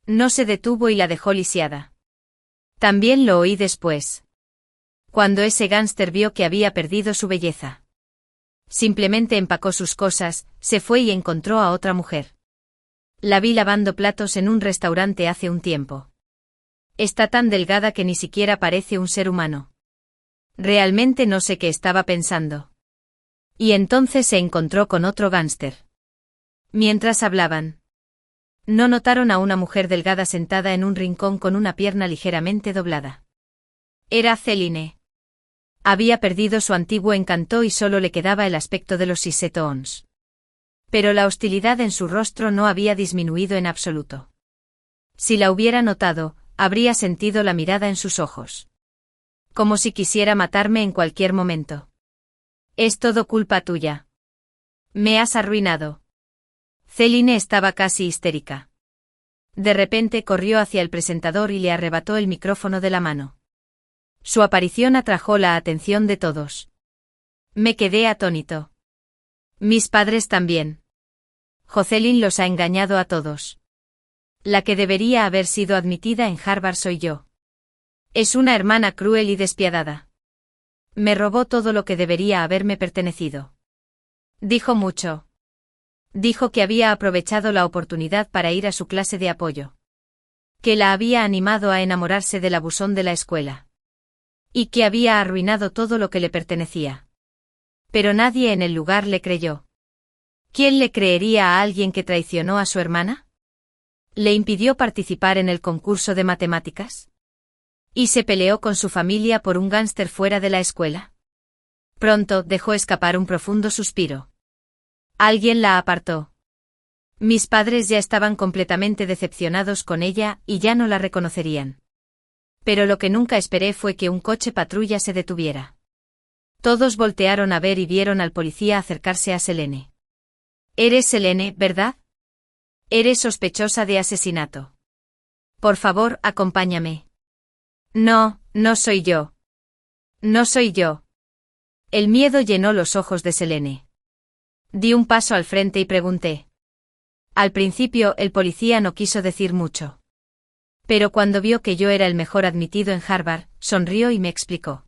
Speaker 1: no se detuvo y la dejó lisiada. También lo oí después. Cuando ese gángster vio que había perdido su belleza. Simplemente empacó sus cosas, se fue y encontró a otra mujer. La vi lavando platos en un restaurante hace un tiempo. Está tan delgada que ni siquiera parece un ser humano. Realmente no sé qué estaba pensando. Y entonces se encontró con otro gángster. Mientras hablaban, no notaron a una mujer delgada sentada en un rincón con una pierna ligeramente doblada. Era Celine. Había perdido su antiguo encanto y solo le quedaba el aspecto de los Sissetons. Pero la hostilidad en su rostro no había disminuido en absoluto. Si la hubiera notado, habría sentido la mirada en sus ojos. Como si quisiera matarme en cualquier momento. Es todo culpa tuya. Me has arruinado. Celine estaba casi histérica. De repente corrió hacia el presentador y le arrebató el micrófono de la mano. Su aparición atrajo la atención de todos. Me quedé atónito. Mis padres también. Jocelyn los ha engañado a todos. La que debería haber sido admitida en Harvard soy yo. Es una hermana cruel y despiadada. Me robó todo lo que debería haberme pertenecido. Dijo mucho. Dijo que había aprovechado la oportunidad para ir a su clase de apoyo. Que la había animado a enamorarse del abusón de la escuela. Y que había arruinado todo lo que le pertenecía. Pero nadie en el lugar le creyó. ¿Quién le creería a alguien que traicionó a su hermana? ¿Le impidió participar en el concurso de matemáticas? ¿Y se peleó con su familia por un gángster fuera de la escuela? Pronto dejó escapar un profundo suspiro. Alguien la apartó. Mis padres ya estaban completamente decepcionados con ella y ya no la reconocerían. Pero lo que nunca esperé fue que un coche patrulla se detuviera. Todos voltearon a ver y vieron al policía acercarse a Selene. «Eres Selene, ¿verdad? Eres sospechosa de asesinato. Por favor, acompáñame». «No, no soy yo. No soy yo». El miedo llenó los ojos de Selene. Di un paso al frente y pregunté. Al principio el policía no quiso decir mucho. Pero cuando vio que yo era el mejor admitido en Harvard, sonrió y me explicó.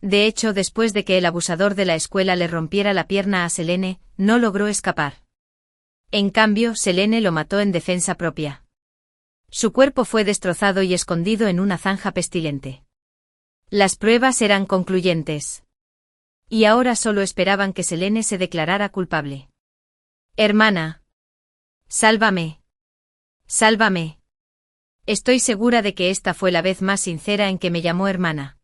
Speaker 1: De hecho, después de que el abusador de la escuela le rompiera la pierna a Selene, no logró escapar. En cambio, Selene lo mató en defensa propia. Su cuerpo fue destrozado y escondido en una zanja pestilente. Las pruebas eran concluyentes. Y ahora solo esperaban que Selene se declarara culpable. «Hermana. Sálvame. Sálvame». Estoy segura de que esta fue la vez más sincera en que me llamó hermana.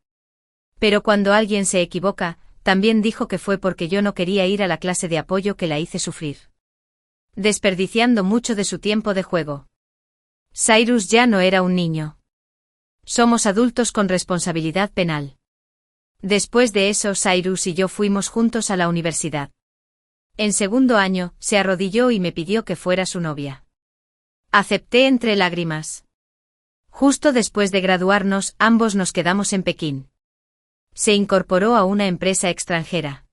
Speaker 1: Pero cuando alguien se equivoca, también dijo que fue porque yo no quería ir a la clase de apoyo que la hice sufrir. Desperdiciando mucho de su tiempo de juego. Cyrus ya no era un niño. Somos adultos con responsabilidad penal. Después de eso, Cyrus y yo fuimos juntos a la universidad. En segundo año, se arrodilló y me pidió que fuera su novia. Acepté entre lágrimas. Justo después de graduarnos, ambos nos quedamos en Pekín. Se incorporó a una empresa extranjera.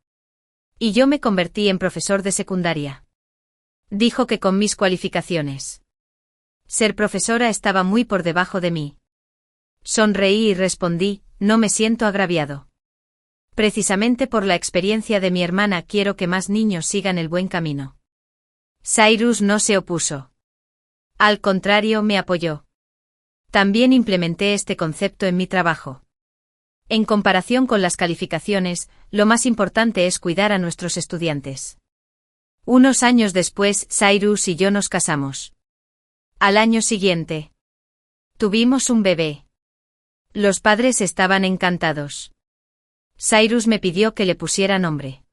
Speaker 1: Y yo me convertí en profesor de secundaria. Dijo que con mis cualificaciones. Ser profesora estaba muy por debajo de mí. Sonreí y respondí, no me siento agraviado. Precisamente por la experiencia de mi hermana quiero que más niños sigan el buen camino. Cyrus no se opuso. Al contrario, me apoyó. También implementé este concepto en mi trabajo. En comparación con las calificaciones, lo más importante es cuidar a nuestros estudiantes. Unos años después, Cyrus y yo nos casamos. Al año siguiente, tuvimos un bebé. Los padres estaban encantados. Cyrus me pidió que le pusiera nombre.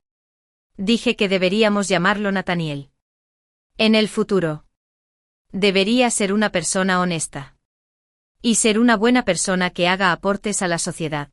Speaker 1: Dije que deberíamos llamarlo Nathaniel. En el futuro, debería ser una persona honesta. Y ser una buena persona que haga aportes a la sociedad.